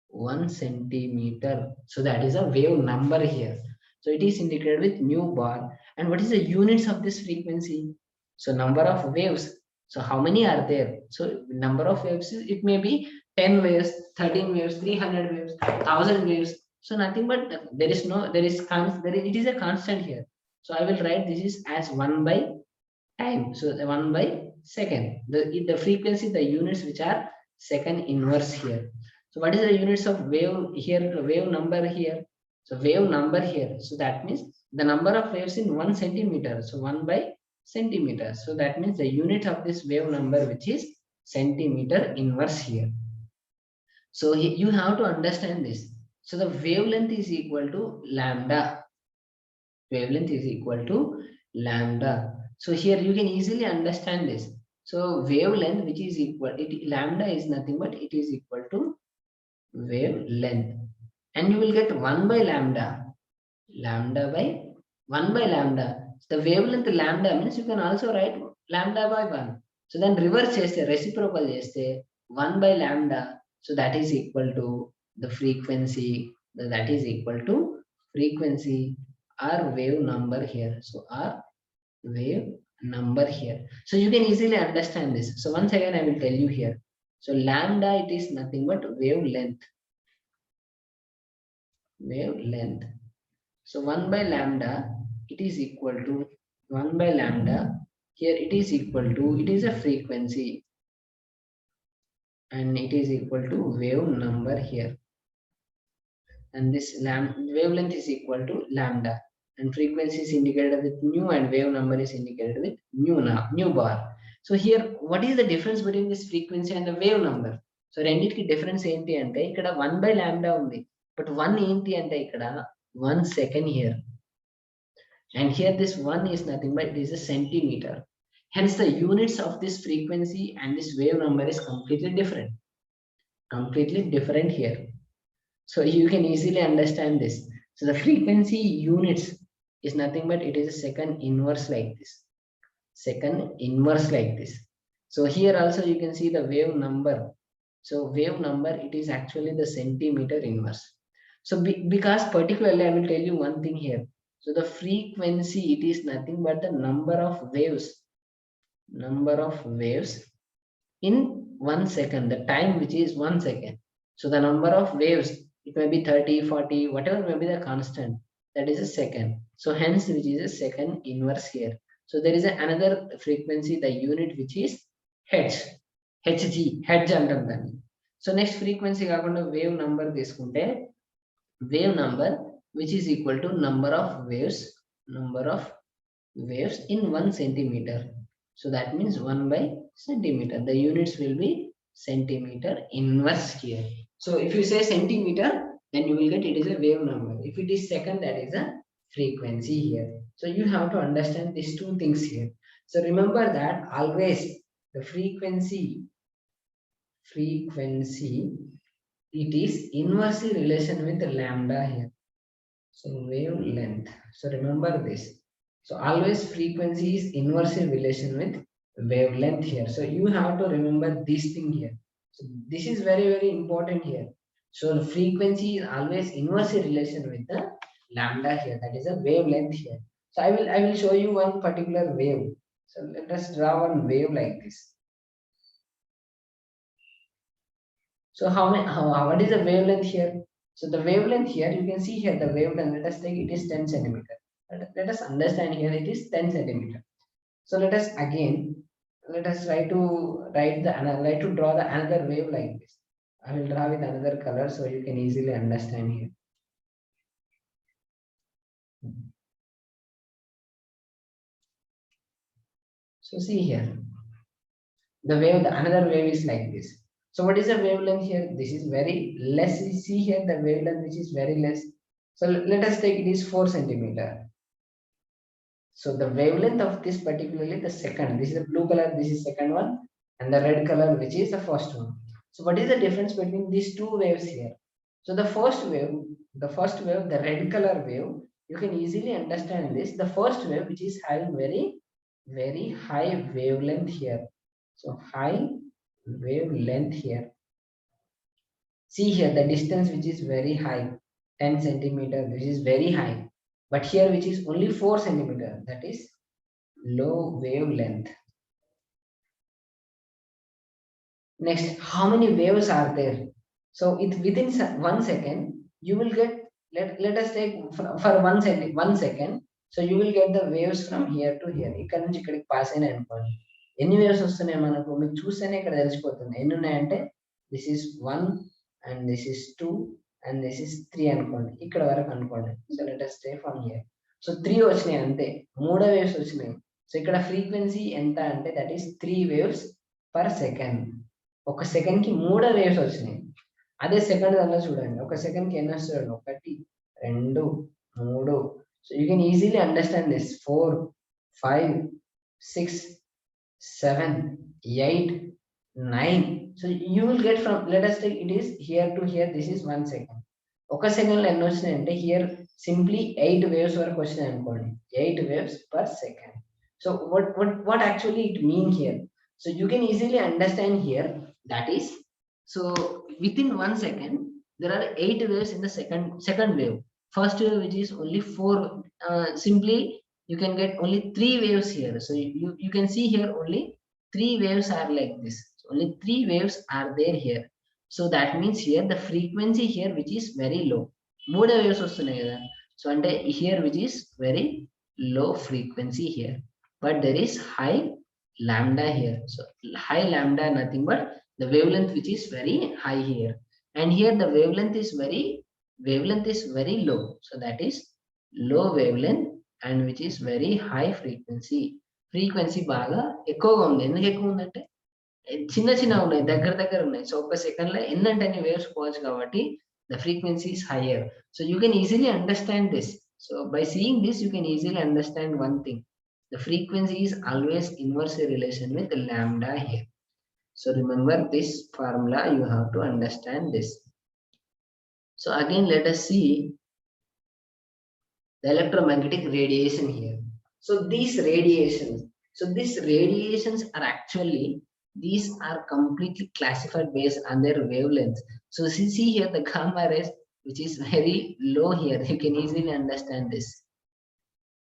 1 centimeter. So that is a wave number here. So it is indicated with nu bar. And what is the units of this frequency? So number of waves. So how many are there? So number of waves, it may be 10 waves, 13 waves, 300 waves, 1000 waves. So nothing but it is a constant here. So I will write this is as 1 by time. So the 1 by second. The frequency, the units which are second inverse here. So what is the units of wave here? Wave number here. So wave number here. So that means the number of waves in 1 centimeter. So 1 by centimeter. So that means the unit of this wave number which is centimeter inverse here. So you have to understand this. So the wavelength is equal to lambda. Wavelength is equal to lambda. So here you can easily understand this. So wavelength which is equal, lambda is nothing but it is equal to wavelength. And you will get 1 by lambda. Lambda by 1 by lambda. The wavelength lambda means you can also write lambda by 1. So then reverse cheste, reciprocal cheste 1 by lambda. So that is equal to the frequency. That is equal to frequency or wave number here. So our wave number here. So you can easily understand this. So once again I will tell you here. So lambda, it is nothing but wavelength. Wavelength. So 1 by lambda, it is equal to 1 by lambda. Here it is equal to, it is a frequency and it is equal to wave number here. And this wavelength is equal to lambda and frequency is indicated with nu and wave number is indicated with nu bar. So here what is the difference between this frequency and the wave number? So రెండిటికి difference ఏంటి అంటే ఇక్కడ 1 by lambda ఉంది, but 1 ఏంటి అంటే ఇక్కడ 1 second here, and here this 1 is nothing but it is a centimeter. Hence the units of this frequency and this wave number is completely different here. So you can easily understand this. So the frequency units is nothing but it is a second inverse like this. So here also you can see the wave number. So wave number, it is actually the centimeter inverse. So because particularly I will tell you one thing here. So the frequency, it is nothing but the number of waves in 1 second, the time which is 1 second. So the number of waves It may be 30, 40, whatever may be the constant. That is a second. So hence, which is a second inverse here. So there is another frequency, the unit which is hertz. HG, hertz అంటాం దాన్ని. So next frequency కాకుండా wave number తీసుకుంటే wave number which is equal to number of waves in 1 centimeter. So that means 1 by centimeter. The units will be centimeter inverse here. So if you say centimeter, then you will get it is a wave number. If it is second, that is a frequency here. So you have to understand these two things here. So remember that always the frequency, it is inversely relation with lambda here. So wavelength. So remember this. So always frequency is inversely relation with wavelength here. So you have to remember this thing here. So this is very, very important here. So the frequency is always inversely relation with the lambda here. That is a wavelength here. So I will show you one particular wave. So let us draw one wave like this. So what is the wavelength here? So the wavelength here, you can see here the wavelength, let us take it is 10 centimeter. Let us understand here it is 10 centimeter. So let us try to draw the another wave like this. I will draw with another color so you can easily understand here. So see here, another wave is like this. So what is the wavelength here? This is very less. You see here the wavelength which is very less. So let us take it is 4 centimeter. So the wavelength of this particularly the second, this is the blue color, this is second one, and the red color which is the first one. So what is the difference between these two waves here? So the first wave, the red color wave, you can easily understand this. The first wave which is having very, very high wavelength here. So high wavelength here. See here the distance which is very high, 10 centimeter, which is very high. But here which is only 4 centimeter, that is low wavelength. Next, how many waves are there? So it within 1 second, you will get, let us take for 1 second. So you will get the waves from here to here. ఇక్కడ నుంచి ఇక్కడికి pass అయినాయి అనుకోండి. ఎన్ని waves వస్తున్నాయి మనకు మీకు చూస్తేనే ఇక్కడ తెలిసిపోతుంది. ఎన్ని ఉన్నాయంటే this is 1 and this is 2 and this is 3 అనుకోండి. ఇక్కడ వరకు అనుకోండి. So let us stay from here. So 3 వచ్చినాయి అంతే. 3 వేవ్స్ వచ్చినాయి. సో ఇక్కడ ఫ్రీక్వెన్సీ ఎంత అంటే that is 3 waves per second. ఒక సెకండ్ కి 3 వేవ్స్ వచ్చినాయి. అదే సెకండ్ దానిలో చూడండి, ఒక సెకండ్ కి ఎన్ని వస్తాయి? 1 2 3. So you can easily understand this. 4 5 6 7 8 9. So you will get from, let us take it is here to here, this is 1 second. ఒక సెకండ్ లో ఎన్ని వచ్చినాయి అంటే హియర్ సింప్లీ 8 వేవ్స్ వరకు వచ్చినాయి అనుకోండి. 8 waves per second. So what actually it mean here? So you can easily understand here, that is, so within 1 second there are 8 waves in the second wave. First wave which is only 4, simply you can get only 3 waves here. So you can see here only 3 waves are like this. So only 3 waves are there here. So that means here the frequency here which is very low. 3 waves వస్తున్నాయి కదా. So అంటే here which is very low frequency here, but there is high lambda here. So high lambda nothing but the wavelength which is very high here, and here the wavelength is very low. So that is low wavelength and which is very high frequency. బాగా ఎక్కువగా ఉంది. ఎందుకు ఎక్కువ ఉందంటే చిన్న ఉన్నాయి, దగ్గర ఉన్నాయి. సో ఒక సెకండ్ లో ఎన్నంటే అన్ని వేవ్స్ పోవచ్చు కాబట్టి the frequency is higher. So you can easily understand this. So by seeing this you can easily understand one thing. The frequency is always inversely relation with the lambda here. So remember this formula, you have to understand this. So again let us see the electromagnetic radiation here. So these radiations are actually, these are completely classified based on their wavelengths. So see here the gamma rays which is very low here, you can easily understand this.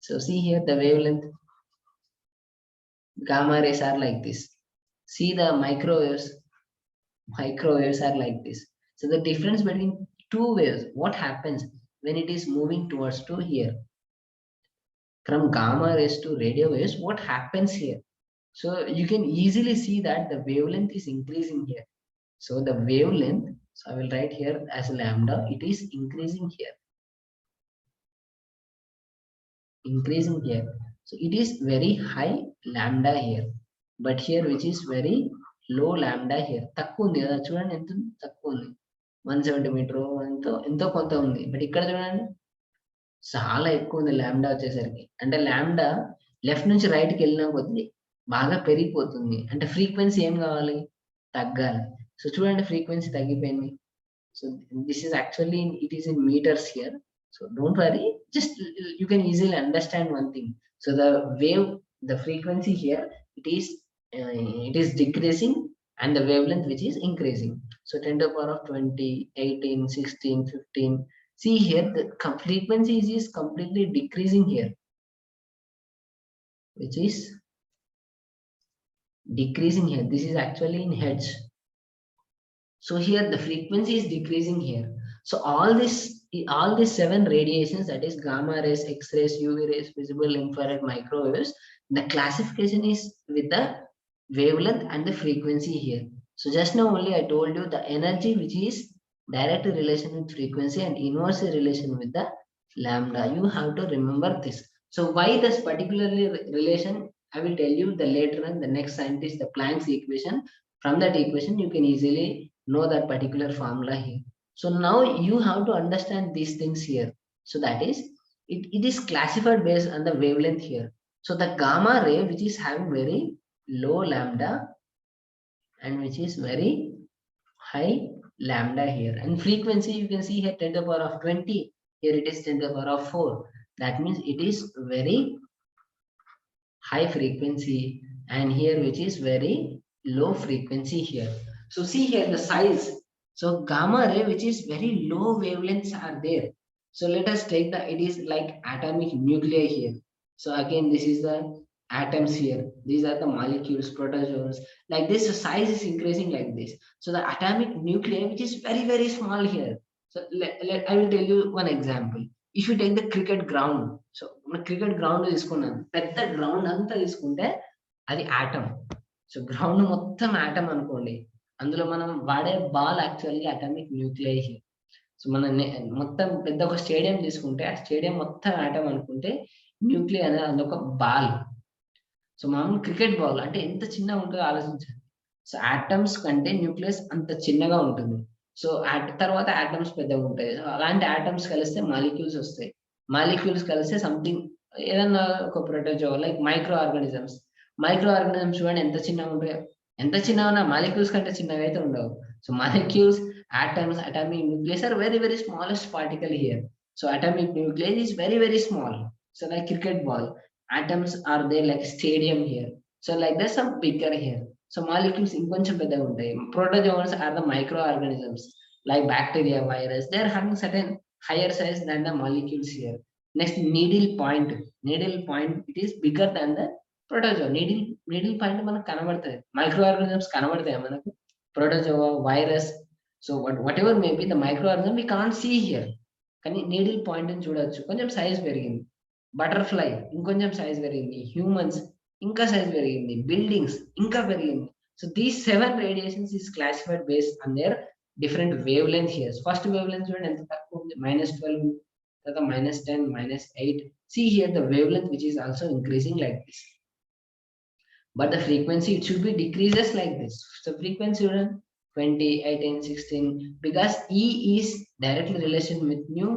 So see here the wavelength, gamma rays are like this. See the microwaves are like this. So the difference between two waves. What happens when it is moving towards to here? From gamma rays to radio waves, what happens here? So you can easily see that the wavelength is increasing here. So the wavelength, so I will write here as lambda, it is increasing here. Increasing here. So it is very high lambda here. But here which is very low lambda here. తక్కువ ఉంది కదా చూడండి ఎంత తక్కువ ఉంది 170 metre ఎంతో ఎంతో కొంత ఉంది బట్ ఇక్కడ చూడండి చాలా ఎక్కువ ఉంది లాంబ్డా వచ్చేసరికి అంటే లాంబ్డా లెఫ్ట్ నుంచి రైట్ కి వెళ్ళిన కొద్దీ బాగా పెరిగిపోతుంది అంటే ఫ్రీక్వెన్సీ ఏం కావాలి తగ్గాలి సో చూడండి ఫ్రీక్వెన్సీ తగ్గిపోయింది so this is actually it is in metres here so don't worry just you can easily understand one thing so the wave the frequency here it is decreasing and the wavelength which is increasing. So 10 to the power of 20, 18, 16, 15. See here the frequency is completely decreasing here, which is decreasing here. This is actually in hertz. So here the frequency is decreasing here. So all these 7 radiations, that is gamma rays, X-rays, UV rays, visible, infrared, microwaves, the classification is with the wavelength and the frequency here. So just now only I told you the energy which is direct relation with frequency and inverse relation with the lambda. You have to remember this. So why this particularly relation, I will tell you the later on, the next scientist, the Planck's equation. From that equation you can easily know that particular formula here. So now you have to understand these things here. So that is, it is classified based on the wavelength here. So the gamma ray which is having very low lambda and which is very high lambda here, and frequency you can see here 10 to the power of 20, here it is 10 to the power of 4. That means it is very high frequency, and here which is very low frequency here. So see here the size. So gamma ray which is very low wavelengths are there. So let us take the, it is like atomic nuclei here. So again this is the atoms here. These are the molecules, protozoans. Like this, the size is increasing like this. So the atomic nuclei which is very very small here. So I will tell you one example. If you take the cricket ground, so cricket ground తీసుకున్నాను పెద్ద ground అంతా తీసుకుంటే అది atom. So ground మొత్తం atom అనుకోండి, అందులో మనం వాడే ball actually atomic nuclei. So మన మొత్తం పెద్ద ఒక స్టేడియం తీసుకుంటే ఆ స్టేడియం మొత్తం ఆటం అనుకుంటే న్యూక్లియై అనేది అదొక బాల్. సో మామూలు క్రికెట్ బాల్ అంటే ఎంత చిన్నగా ఉంటుందో ఆలోచించండి. సో ఆటమ్స్ కంటే న్యూక్లియస్ అంత చిన్నగా ఉంటుంది. సో తర్వాత ఆటమ్స్ పెద్దగా ఉంటాయి. సో అలాంటి ఆటమ్స్ కలిస్తే మాలిక్యూల్స్ వస్తాయి. మాలిక్యూల్స్ కలిస్తే సంథింగ్ ఏదన్నా ఒక protozoa like micro organisms. Micro organisms చూడండి ఎంత చిన్నగా ఉంటాయో. ఎంత చిన్నగా ఉన్నా మాలిక్యూల్స్ కంటే చిన్నగా అయితే ఉండవు. So molecules, atoms, atomic nucleus are very very smallest particle here. So atomic nucleus is very very small. So like cricket ball, atoms are there like stadium here. So like there's some bigger here. So molecules inkoncham పెద్దగా ఉంటాయి. Protozoans are the microorganisms like bacteria, virus. They are having certain higher size than the molecules here. Next, needle point. Needle point, it is bigger than the protozoa. Needle point మనకు కనబడుతుంది. Microorganisms కనబడతాయి మనకు. Protozoa, virus. So whatever may be the microorganism we can't see here. కానీ needle point ని చూడొచ్చు. కొంచెం size పెరిగింది. Butterfly ఇంకొంచెం సైజ్ పెరిగింది. హ్యూమన్స్ ఇంకా సైజ్ పెరిగింది. బిల్డింగ్స్ ఇంకా పెరిగింది. So these 7 radiations is classified based on their different wavelength here. First wavelength చూడండి ఎంత తక్కువ ఉంది, -12, తర్వాత -10, -8. See here the wavelength which is also increasing like this. But the frequency it should be decreases like this. So frequency చూడండి 20, 18, 16, because E is directly relation with mu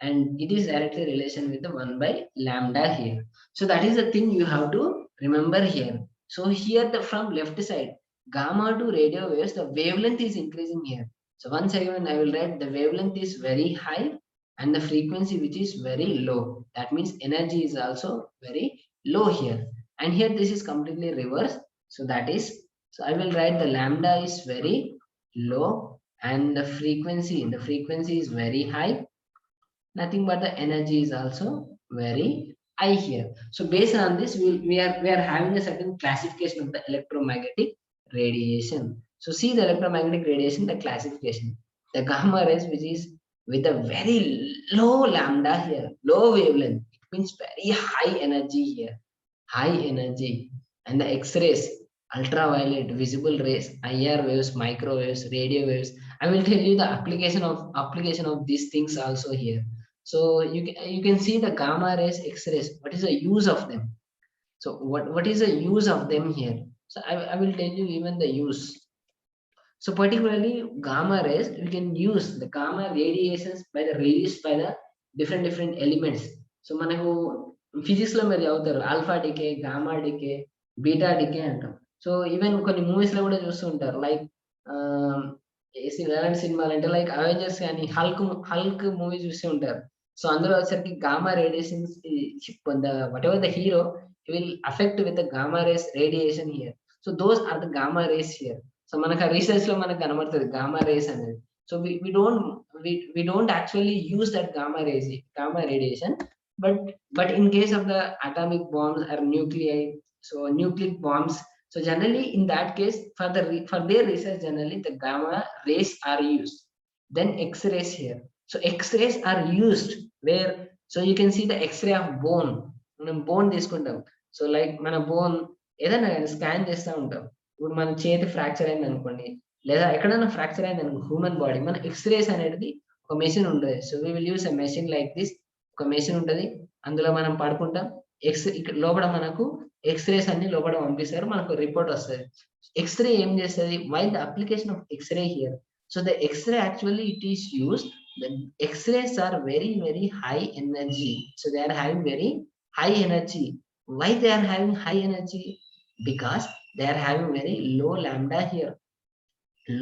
and it is directly relation with the 1 by lambda here. So that is the thing you have to remember here. So here from left side, gamma to radio waves, the wavelength is increasing here. So once again I will write the wavelength is very high and the frequency which is very low. That means energy is also very low here. And here this is completely reverse. So that is, so I will write the lambda is very low and the frequency is very high. Nothing but the energy is also very high here. So based on this we are having a certain classification of the electromagnetic radiation. So see the electromagnetic radiation, the classification. The gamma rays which is with a very low lambda here, low wavelength. It means very high energy here, high energy. And the X-rays, ultraviolet, visible rays, IR waves, microwaves, radio waves. I will tell you the application of these things also here. So you can see the gamma rays, X-rays. What is the use of them? So what is the use of them here? So I will tell you even the use. So particularly gamma rays, we can use the gamma radiations by the released by the different elements. So మనకు physics లో మీరు చదువుతారు alpha decay, gamma decay, beta decay అంటాం. So even కొన్ని movies లో కూడా చూస్తూ ఉంటారు లైక్ ఎలాంటి సినిమాలు అంటే లైక్ అవెంజర్స్ కానీ హల్క్ మూవీ చూస్తూ ఉంటారు. సో అందులో వచ్చేసరికి gamma radiations whatever the hero will affect with the gamma rays radiation here. So those are the gamma rays here. So మనకు ఆ రీసెర్చ్ లో మనకు కనబడుతుంది గామా రేస్ అనేది. So we don't actually use that gamma radiation, but in case of the atomic bombs or nuclei, so nucleic bombs, so generally in that case for their research generally the gamma rays are used. Then X-rays here. So X-rays are used where, so you can see the X-ray of bone. మనం bone తీసుకుంటాం. So like మన bone ఏదైనా scan చేస్తూ ఉంటాం. ఇప్పుడు మన చేతి fracture అయింది అనుకోండి, లేదా ఎక్కడైనా ఫ్రాక్చర్ అయింది అనుకో హ్యూమన్ బాడీ, మన ఎక్స్రేస్ అనేది ఒక మెషిన్ ఉంటుంది. So we will use a machine like this. ఒక మెషిన్ ఉంటుంది, అందులో మనం పడుకుంటాం. ఇక్కడ లోపల మనకు ఎక్స్రేస్ అన్ని లోపల పంపిస్తారు, మనకు రిపోర్ట్ వస్తుంది. ఎక్స్రే ఏం చేస్తుంది? Why the application of X-ray here? So the X-ray actually it is use, the X-rays are very high energy. So they are having very high energy. Why they are having high energy? Because they are having very low lambda here.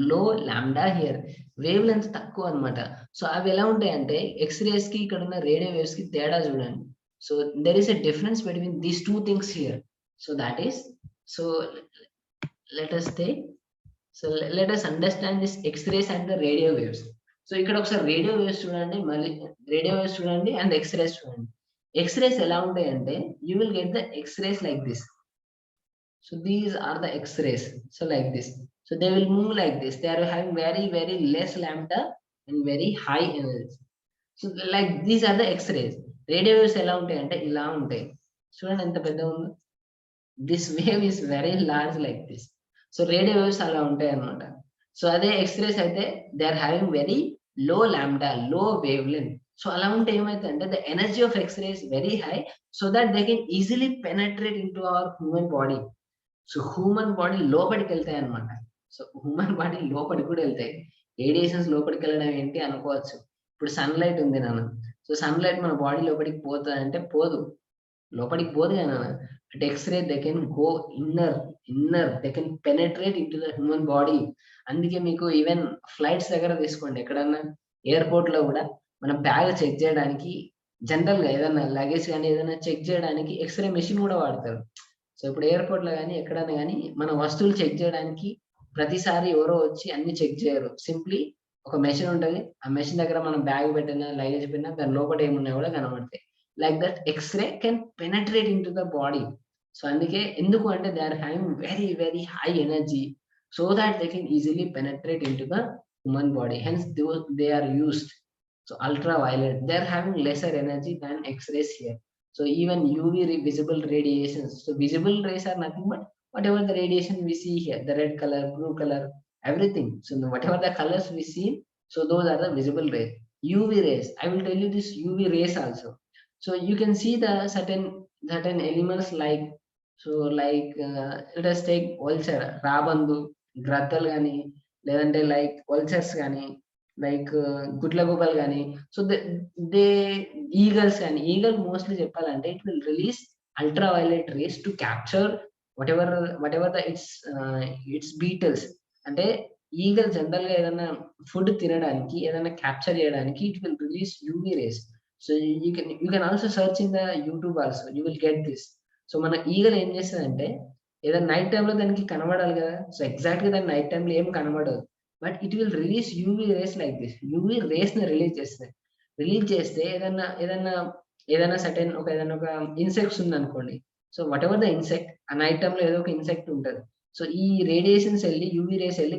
లో lambda here, wave length తక్కువ అనమాట. So అవి ఎలా ఉంటాయంటే X-rays కి ఇక్కడ ఉన్న radio waves కి తేడా చూడండి. So there is a difference between these two things here. So that is, so let us take, so let us understand this X-rays and the radio waves. So ఇక్కడ ఒకసారి radio waves చూడండి, మళ్ళీ radio waves చూడండి and X-rays చూడండి. X-rays ఎలా ఉంటాయి అంటే you will get the X-rays like this. So these are the X-rays. So like this. So they will move like this. They are having very less lambda and very high energy. So like these are the X-rays. Radio waves ఎలా ఉంటాయి అంటే ఇలా ఉంటాయి. చూడండి ఎంత పెద్ద ఉందో. This wave is very large like this. So radio waves అలా ఉంటాయి అన్నమాట. సో అదే X-rays అయితే they are having very low lambda, low wavelength. So అలా ఉంటే ఏమైతుందంటే the energy of X-ray is very high, so that they can easily penetrate into our human body. So human body లోపలికి వెళ్తాయి అన్నమాట. So human body లోపలికి కూడా వెళ్తాయి. Radiations లోపలికి వెళ్ళడం ఏంటి అనుకోవచ్చు. ఇప్పుడు సన్ లైట్ ఉంది నాన్న. సో సన్ లైట్ మన బాడీ లోపలికి పోతుంది అంటే పోదు, లోపలికి పోదు కదా నాన్న. But X-ray they can go inner they can penetrate into the human body. అందుకే మీకు ఈవెన్ ఫ్లైట్స్ దగ్గర తీసుకోండి, ఎక్కడన్నా ఎయిర్పోర్ట్ లో కూడా మన బ్యాగ్ చెక్ చేయడానికి జనరల్ గా ఏదైనా లగేజ్ కానీ ఏదైనా చెక్ చేయడానికి ఎక్స్రే మెషిన్ కూడా వాడతారు. సో ఇప్పుడు ఎయిర్పోర్ట్ లో కానీ ఎక్కడైనా కానీ మన వస్తువులు చెక్ చేయడానికి ప్రతిసారి ఎవరో వచ్చి అన్ని చెక్ చేయరు. సింప్లీ ఒక మెషిన్ ఉంటది, ఆ మెషిన్ దగ్గర మనం బ్యాగ్ పెట్టినా లగేజ్ పెట్టినా దాని లోపల ఏమున్నా కూడా కనబడతాయి. Like that X-ray can penetrate into the body. So అందుకే ఎందుకు అంటే they are having very high energy, so that they can easily penetrate into the human body. Hence they are used. So ultraviolet, they are having lesser energy than X-rays here. So even UV visible radiations. So visible rays are nothing but whatever the radiation we see here, the red color, blue color, everything. So whatever the colors we see, so those are the visible rays. UV rays, I will tell you this UV rays also. So you can see the certain elements like, so like let us take vulture, rabandu, graddal gani, ledante like vultures gani, like గుడ్ల గుబల్ కానీ. So they eagles కానీ, eagle mostly చెప్పాలంటే it will release ultraviolet race to capture whatever the its beetles. అంటే eagle general గా ఏదైనా food తినడానికి ఏదైనా capture చేయడానికి it will release UV rays. So you can also search in the YouTube also, you will get this. So మన eagle ఏం చేస్తుందంటే ఏదైనా నైట్ టైంలో దానికి కనబడాలి కదా, సో ఎగ్జాక్ట్ గా దాని నైట్ టైంలో ఏం కనబడదు, but it will release UV rays like this. UV rays ని రిలీజ్ చేస్తే ఏదైనా సర్టెన్ ఏదైనా ఒక ఇన్సెక్ట్స్ ఉంది అనుకోండి. So what ever the insect, ఆ నైట్ టైంలో ఏదో ఒక ఇన్సెక్ట్ ఉంటుంది. సో ఈ రేడియేషన్స్ వెళ్ళి యూవీ రేస్ వెళ్ళి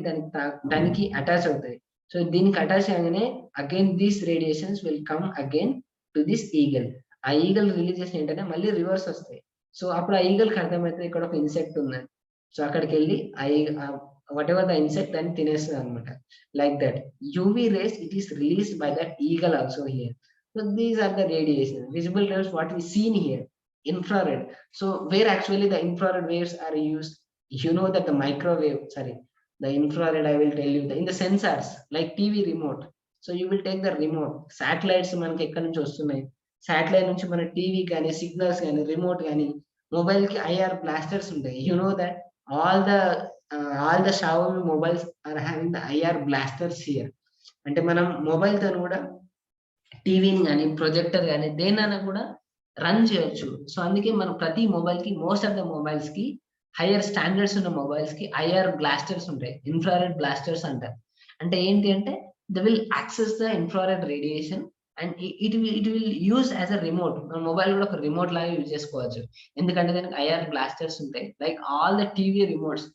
దానికి అటాచ్ అవుతాయి. సో దీనికి అటాచ్ చేయగానే again these radiations will come again to this eagle. ఆ ఈగల్ రిలీజ్ చేసిన ఏంటంటే మళ్ళీ రివర్స్ వస్తాయి. సో అప్పుడు ఆ ఈగల్కి అర్థమవుతుంది ఇక్కడ ఒక ఇన్సెక్ట్ ఉందని. సో అక్కడికి వెళ్ళి వాట్ ఎవర్ ద ఇన్సెక్ట్ అని తినేస్తుంది అనమాట. Like that UV rays it is released by that eagle also here. So these are the radiation visible rays what we seen here. Infrared. So where actually the infrared waves are used, you know that the microwave, sorry, the infrared, I will tell you, in the sensors like TV remote. So you will take the remote, satellites మనకి ఎక్కడి నుంచి వస్తున్నాయి, satellite నుంచి మన TV కానీ signals కానీ remote కానీ mobile కి ఐఆర్ బ్లాస్టర్స్ ఉంటాయి. You know that all the all the Xiaomi mobiles are having the IR blasters here. అంటే మనం మొబైల్ తో కూడా టీవీని కానీ ప్రొజెక్టర్ కానీ దేనైనా కూడా రన్ చేయొచ్చు. సో అందుకే మనం ప్రతి మొబైల్ కి మోస్ట్ ఆఫ్ ద మొబైల్స్ కి హైయర్ స్టాండర్డ్స్ ఉన్న మొబైల్స్ కి ఐఆర్ బ్లాస్టర్స్ ఉంటాయి, ఇన్ఫ్రారెడ్ బ్లాస్టర్స్ అంటారు. అంటే ఏంటి అంటే they will access the infrared radiation and it will use as a remote. మన మొబైల్ కూడా ఒక రిమోట్ లాగా యూజ్ చేసుకోవచ్చు. ఎందుకంటే దానికి ఐఆర్ బ్లాస్టర్స్ ఉంటాయి. Like all the TV remotes,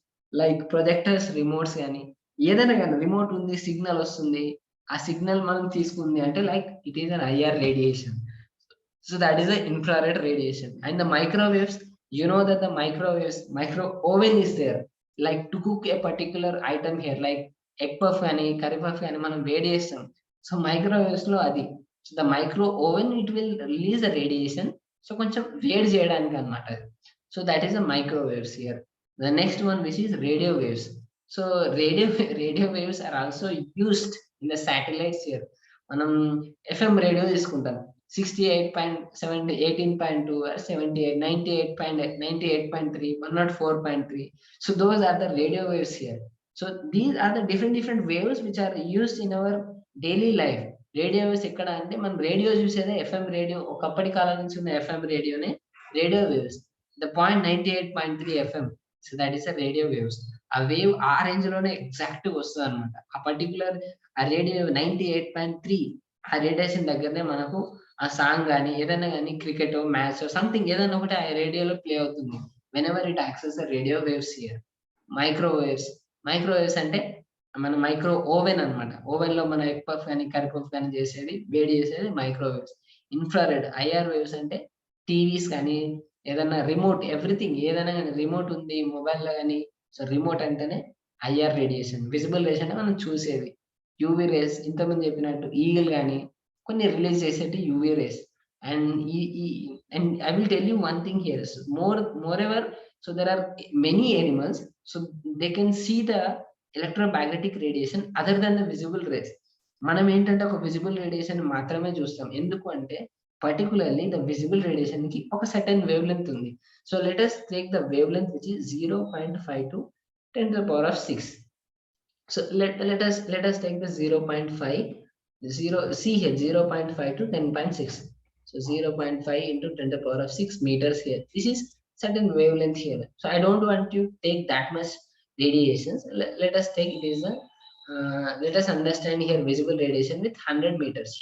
like projectors remotes కానీ ఏదైనా కానీ రిమోట్ ఉంది, సిగ్నల్ వస్తుంది, ఆ సిగ్నల్ మనం తీసుకుంది అంటే like it is an IR radiation. So that is the infrared radiation. And the microwaves, you know that the microwaves, micro oven is there, like to cook a particular item here, like egg puff ani, curry puff ani manam radiation. So microwaves lo adi. So the micro oven, it will release the radiation. So koncham వేడి చేయడానికి అన్నమాట. So that is the microwaves here. The next one which is radio waves. So radio waves are also used in the satellites here. మనం FM radio తీసుకుంటాం, 68.7, 18.2, 78, 98.3, 104.3. So those are the radio waves here. So these are the different waves which are used in our daily life. Radio waves ఎక్కడ అంటే మనం radio చూసేదే FM radio, ఒకప్పటి కాలం నుంచి ఉన్న FM రేడియోనే radio waves. The point 98.3 FM. So that is a radio waves. ఆ wave ఆ రేంజ్ లోనే ఎగ్జాక్ట్ గా వస్తుంది అనమాట. ఆ పర్టికులర్ ఆ రేడియో 98.3 ఆ రేడియేషన్ దగ్గరనే మనకు ఆ సాంగ్ గాని ఏదైనా గాని క్రికెట్ మ్యాచ్ సంథింగ్ ఏదైనా ఒకటి ఆ రేడియోలో ప్లే అవుతుంది. When ever it access the radio waves here. Microwaves, microwaves అంటే మన మైక్రో ఓవెన్ అన్నమాట. ఓవెన్ లో మన ఎగ్ పఫ్ కానీ కర్రీ పఫ్ కానీ చేసేది, వేడి చేసేది మైక్రోవేవ్స్. ఇన్ఫ్రారెడ్ ఐఆర్ వేవ్స్ అంటే టీవీస్ కానీ ఏదైనా రిమోట్, ఎవ్రీథింగ్ ఏదైనా కానీ రిమోట్ ఉంది మొబైల్ లో కానీ, సో రిమోట్ అంటేనే ఐఆర్ రేడియేషన్. విజిబుల్ రేస్ అంటే మనం చూసేది. యూవీ రేస్ ఇంతకుముందు చెప్పినట్టు ఈగల్ కానీ కొన్ని రిలీజ్ చేసేటి UV rays. And and I will tell you one thing here, moreover, so there are many animals, so they can see the electromagnetic radiation other than the visible rays. మనం ఏంటంటే ఒక visible radiation మాత్రమే చూస్తాం. ఎందుకు అంటే particularly the visible radiation కి ఒక certain wave length ఉంది. So let us take the wave length which is 0.5 to 10 to the power of 6. So let us take the 0.5, 0 see here 0.5 to 10.6. So 0.5 into 10 to the power of 6 meters here. This is certain wavelength here. So I don't want to take that much radiations. Let us take it is a let us understand here visible radiation with 100 meters.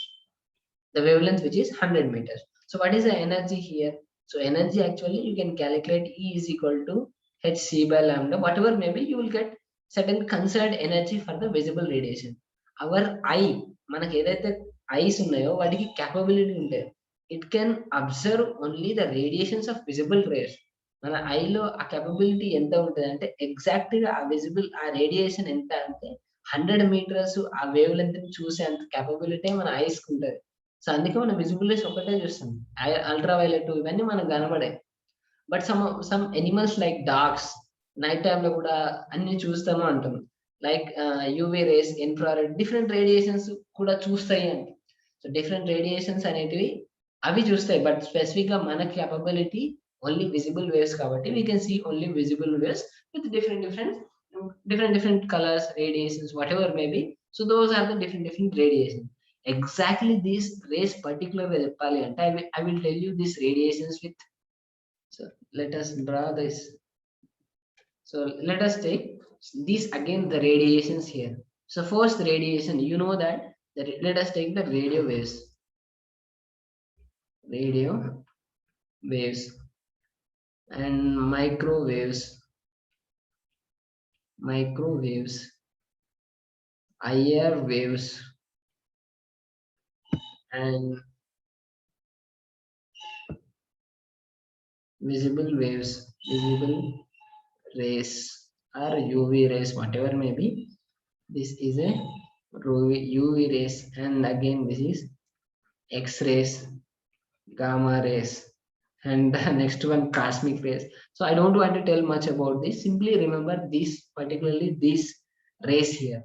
The wavelength which is 100 meters. So what is the energy here? So energy actually you can calculate E is equal to hc by lambda, whatever maybe you will get certain conserved energy for the visible radiation. Our eye, మనకి ఏదైతే ice ఉన్నాయో వాటికి capability ఉంటాయి. It can observe only the radiations of visible rays. మన ఐలో ఆ capability ఎంత ఉంటుంది అంటే ఎగ్జాక్ట్ గా ఆ విజిబుల్ ఆ రేడియేషన్ ఎంత అంటే 100 మీటర్స్ ఆ వేవ్ లెంత్ ని చూసే అంత క్యాపబిలిటీ మన ఐస్ కి ఉంటుంది. సో అందుకే మనం విజిబుల్ రేస్ ఒకటే చూస్తాం, అల్ట్రా వైలెట్ ఇవన్నీ మనకు కనబడే. But some animals like dogs night time లో కూడా అన్ని చూస్తాము అంటాం. Like UV rays, infrared, different radiations కూడా చూస్తాయి అంటే. సో డిఫరెంట్ రేడియేషన్స్ అనేటివి అవి చూస్తాయి. బట్ స్పెసిఫిక్ గా మన క్యాపబిలిటీ ఓన్లీ విజిబుల్ వేవ్స్ కాబట్టి we can see only visible waves with different colors, radiations, whatever may be. So those are the different radiations. Exactly these rays particularly చెప్పాలి అంటే I will tell you these radiations with. So let us draw this. So let us take these again the radiations here. So first radiation, you know that let us take the radio waves and microwaves higher waves and visible rays or UV rays, whatever may be. This is a UV rays, and again this is X-rays, gamma rays, and the next one cosmic rays. So I don't want to tell much about this. Simply remember these, particularly these rays here.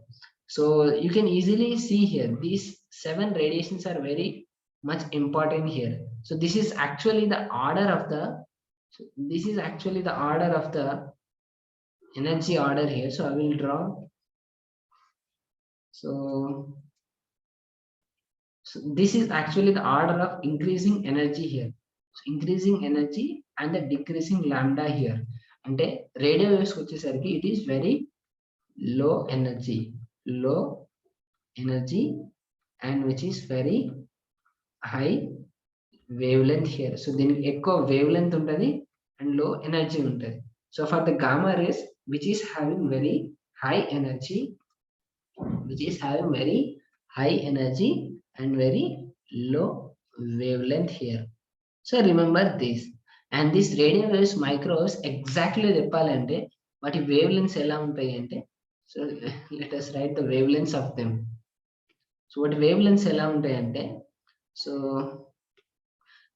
So you can easily see here these 7 radiations are very much important here. So this is actually the order of the energy order here. So I will draw. So this is actually the order of increasing energy here. So increasing energy and the decreasing lambda here. అంటే radio waves వచ్చేసరికి it is very low energy and which is very high wavelength here. So దీనికి ఎక్కువ wavelength ఉంటుంది and low energy ఉంటుంది. So for the gamma rays which is having very high energy, and very low wavelength here. So remember this. And this radio waves, microwaves, exactly చెప్పాలంటే వాటి wavelengths ఎలా ఉంటాయి అంటే, so let us write the wavelengths of them. So what wavelengths ఎలా ఉంటాయి అంటే, so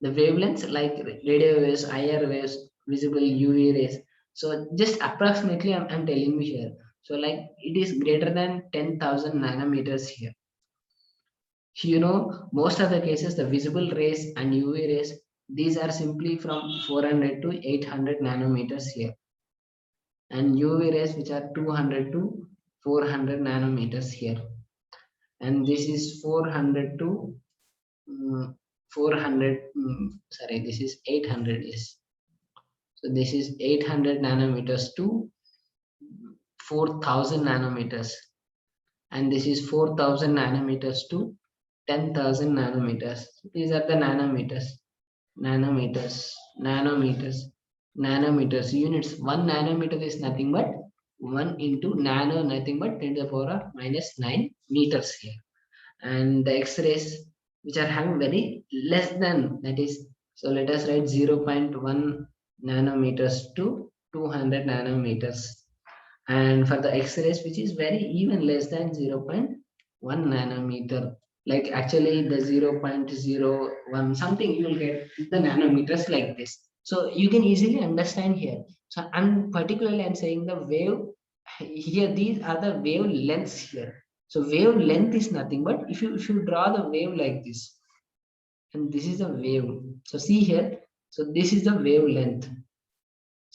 the wavelengths like radio waves, IR waves, visible UV rays. So just approximately I'm telling you here. So like it is greater than 10,000 nanometers here. You know, most of the cases the visible rays and UV rays, these are simply from 400 to 800 nanometers here, and UV rays which are 200 to 400 nanometers here, and this is 400 to 400 sorry, this is 800. Yes, so this is 800 nanometers to 4000 nanometers, and this is 4000 nanometers to 10,000 nanometers. These are the nanometers units. 1 nanometer is nothing but 1 into nano, nothing but 10 to the power of -9 meters here. And the X-rays which are having very less than, that is, so let us write 0.1 nanometers to 200 nanometers. And for the X-rays which is very even less than 0.1 nanometer, like actually the 0.01 something, you will get the nanometers like this. So you can easily understand here. So I'm particularly I'm saying the wave here, these are the wavelengths here. So wavelength is nothing but if you draw the wave like this, and this is a wave. So see here, so this is the wavelength.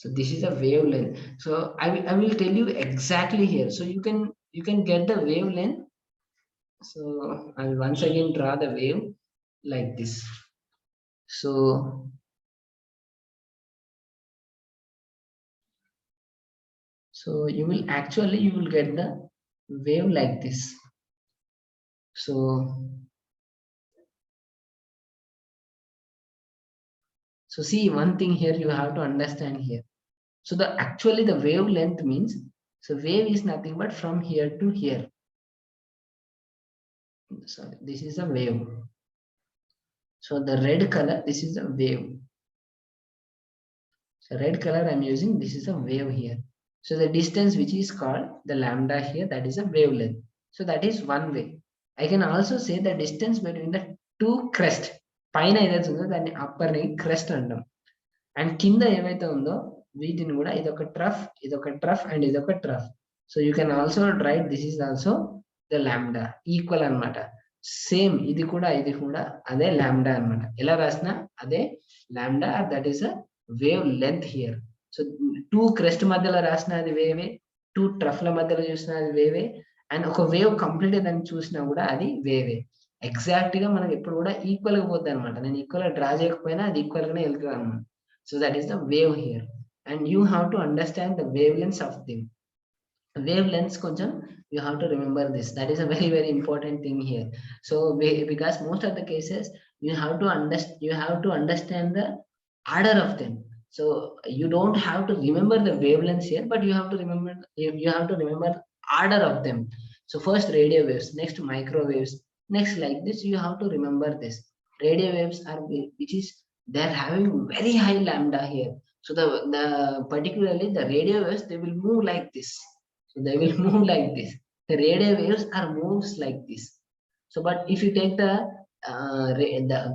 So this is a wavelength. So I will tell you exactly here, so you can get the wavelength. So I will once again draw the wave like this. So you will get the wave like this. So see, one thing here you have to understand here. So the wavelength means, so wave is nothing but from here to here. Sorry, this is a wave. So the red color, this is a wave. So red color I'm using, this is a wave here. So the distance which is called the lambda here, that is a wavelength. So that is one way. I can also say the distance between the two crest. పైన ఏదైతే ఉందో దాన్ని upper ని crest అంటాం, and కింద ఏవైతే ఉందో వీటిని కూడా ఇదొక ట్రఫ్ అండ్ ఇదొక trough. So you can also right this is also the lambda, equal అన్నమాట. సేమ్ ఇది కూడా అదే లాంబ్డా అన్నమాట. ఎలా రాసినా అదే lambda, that is a wave length here. So two crest మధ్యలో రాసిన అది వేవే, టూ ట్రఫ్ల మధ్యలో చూసినా అది వేవే, అండ్ ఒక వేవ్ కంప్లీట్ దాన్ని చూసినా కూడా అది వేవే. ఎగ్జాక్ట్ గా మనకి ఎప్పుడు కూడా ఈక్వల్ గా పోద్ది అనమాట. నేను ఈక్వల్ గా డ్రా చేయకపోయినా అది ఈక్వల్ గానే వెళ్తుంది అనమాట. So that is the wave here, and you have to understand the wave lens of thing. Wave lengths కొంచెం you have to remember this. That is a very important thing here. So because most of the cases you have to understand the order of them. So you don't have to remember the wavelengths here, but you have to remember order of them. So first radio waves, next microwaves, next like this. You have to remember this. Radio waves are which is they're having very high lambda here. So the particularly the radio waves, they will move like this. So they will move like this. The radio waves are moves like this. So but if you take the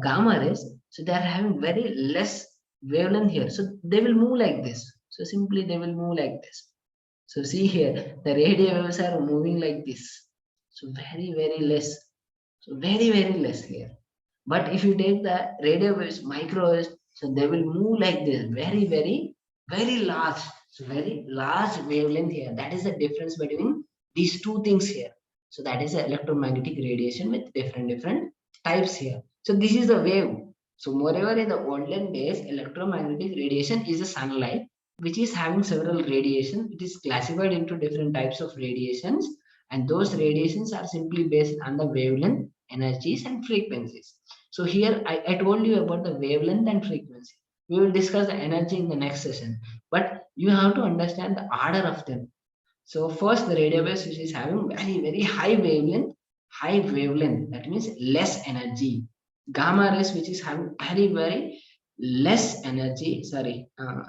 gamma rays, so they are having very less wavelength here. So they will move like this. So simply they will move like this. So see here, the radio waves are moving like this. So very, very less. So very, very less here. But if you take the radio waves, microwaves, so they will move like this, very, very, very large. So very large wavelength here. That is the difference between these two things here. So that is the electromagnetic radiation with different types here. So this is the wave. So moreover, in the olden days, electromagnetic radiation is a sunlight which is having several radiation. It is classified into different types of radiations, and those radiations are simply based on the wavelength, energies, and frequencies. So here I told you about the wavelength and frequency. We will discuss the energy in the next session, but you have to understand the order of them. So first the radio waves which is having very high wavelength, that means less energy. Gamma rays which is having very less energy, sorry,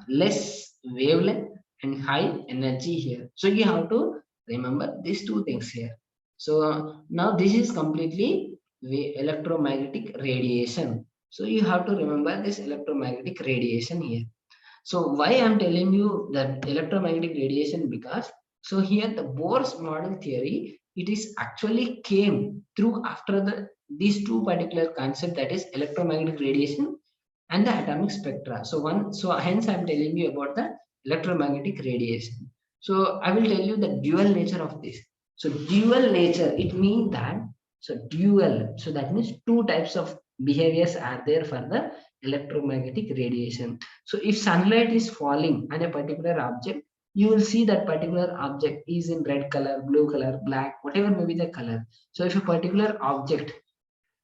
less wavelength and high energy here. So you have to remember these two things here. So now this is completely electromagnetic radiation. So you have to remember this electromagnetic radiation here. So why I'm telling you that electromagnetic radiation, because so here the Bohr's model theory, it is actually came through after these two particular concept, that is electromagnetic radiation and the atomic spectra. So hence I'm telling you about the electromagnetic radiation. So I will tell you the dual nature of this. So dual nature, it means that so dual, so that means two types of behaviors are there for the electromagnetic radiation. So if sunlight is falling on a particular object, you will see that particular object is in red color, blue color, black, whatever may be the color. So if a particular object,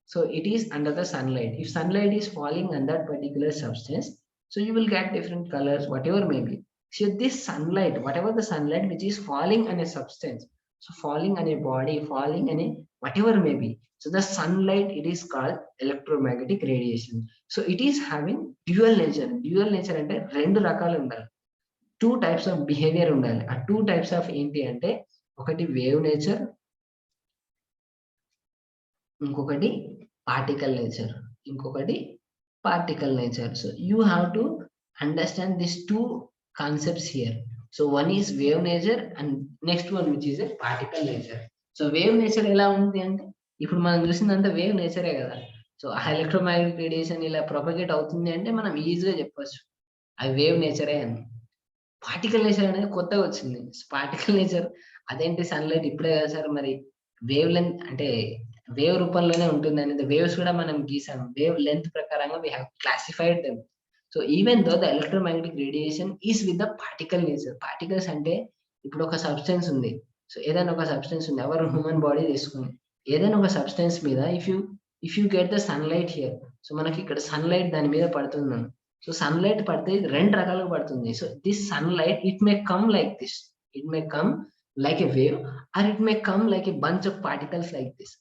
so it is under the sunlight. If sunlight is falling on that particular substance, so you will get different colors, whatever may be. So this sunlight, whatever the sunlight which is falling on a substance, so falling on a body, falling on a whatever may be. So the sunlight, it is called electromagnetic radiation. So it is having dual nature. Dual nature అంటే రెండు రకాలు ఉండాలి. Two types of behaviour ఉండాలి. ఆ two types of ఏంటి అంటే ఒకటి wave nature, ఇంకొకటి పార్టికల్ నేచర్, ఇంకొకటి particle nature. So you have to understand these two concepts here. So one is wave nature and next one which is a particle nature. So wave nature ఎలా ఉంది అంటే ఇప్పుడు మనం చూసిందంతా wave నేచరే కదా. So ఆ electromagnetic radiation ఇలా propagate అవుతుంది అంటే మనం ఈజీగా చెప్పొచ్చు అది వేవ్ నేచరే అని. పార్టికల్ నేచర్ అనేది కొత్తగా వచ్చింది. పార్టికల్ నేచర్ అదేంటి సన్లైట్ ఇప్పుడే కదా సార్, మరి వేవ్ లెంత్ అంటే వేవ్ రూపంలోనే ఉంటుంది అనేది వేవ్స్ కూడా మనం గీసాం. వేవ్ లెంత్ ప్రకారంగా we have classified them. So even though the electromagnetic radiation is with the particle nature. Particles అంటే ఇప్పుడు ఒక సబ్స్టెన్స్ ఉంది. సో ఏదైనా ఒక సబ్స్టెన్స్ ఉంది, ఎవరు హ్యూమన్ బాడీ తీసుకుని ఏదైనా ఒక సబ్స్టెన్స్ మీద if you get the sunlight here, so మనకి ఇక్కడ సన్లైట్ దాని మీద పడుతుంది. సో సన్లైట్ పడితే రెండు రకాలుగా పడుతుంది. So this sunlight it may come like this, it may come like a wave or it may come like a bunch of particles like this.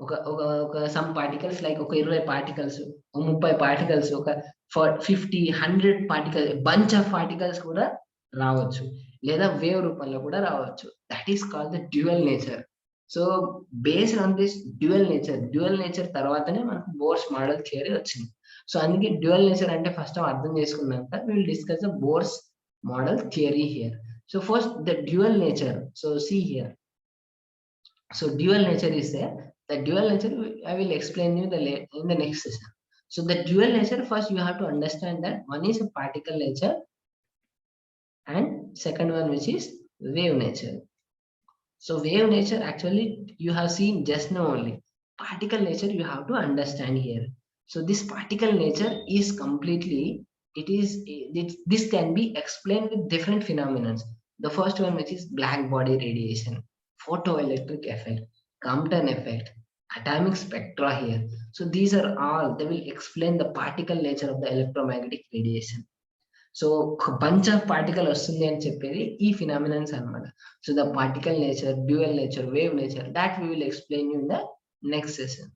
ఒక సమ్ పార్టికల్స్ లైక్ ఒక 20 particles, 30 particles, ఒక 50, 100 particles, bunch of particles కూడా రావచ్చు, లేదా wave రూపంలో కూడా రావచ్చు. That is called the dual nature. So based on this dual nature తర్వాతనే మనకు బోర్స్ మోడల్ థియరీ వచ్చింది. సో అందుకే డ్యూయల్ నేచర్ అంటే ఫస్ట్ అర్థం చేసుకున్నాక will discuss the Bohr's model theory here. So first the dual nature. So see here. So dual nature is there. The dual nature I will explain you in the next session. So the dual nature, first you have to understand that one is a particle nature and second one which is wave nature. So wave nature actually you have seen just now only. Particle nature you have to understand here. So this particle nature is completely, this can be explained with different phenomena. The first one which is black body radiation, photoelectric effect, Compton effect, atomic spectra here. So these are all, they will explain the particle nature of the electromagnetic radiation. So bunch of particle వస్తుంది అని చెప్పేది ఈ phenomenons అన్నమాట. So the particle nature, dual nature, wave nature, that we will explain you in the next session.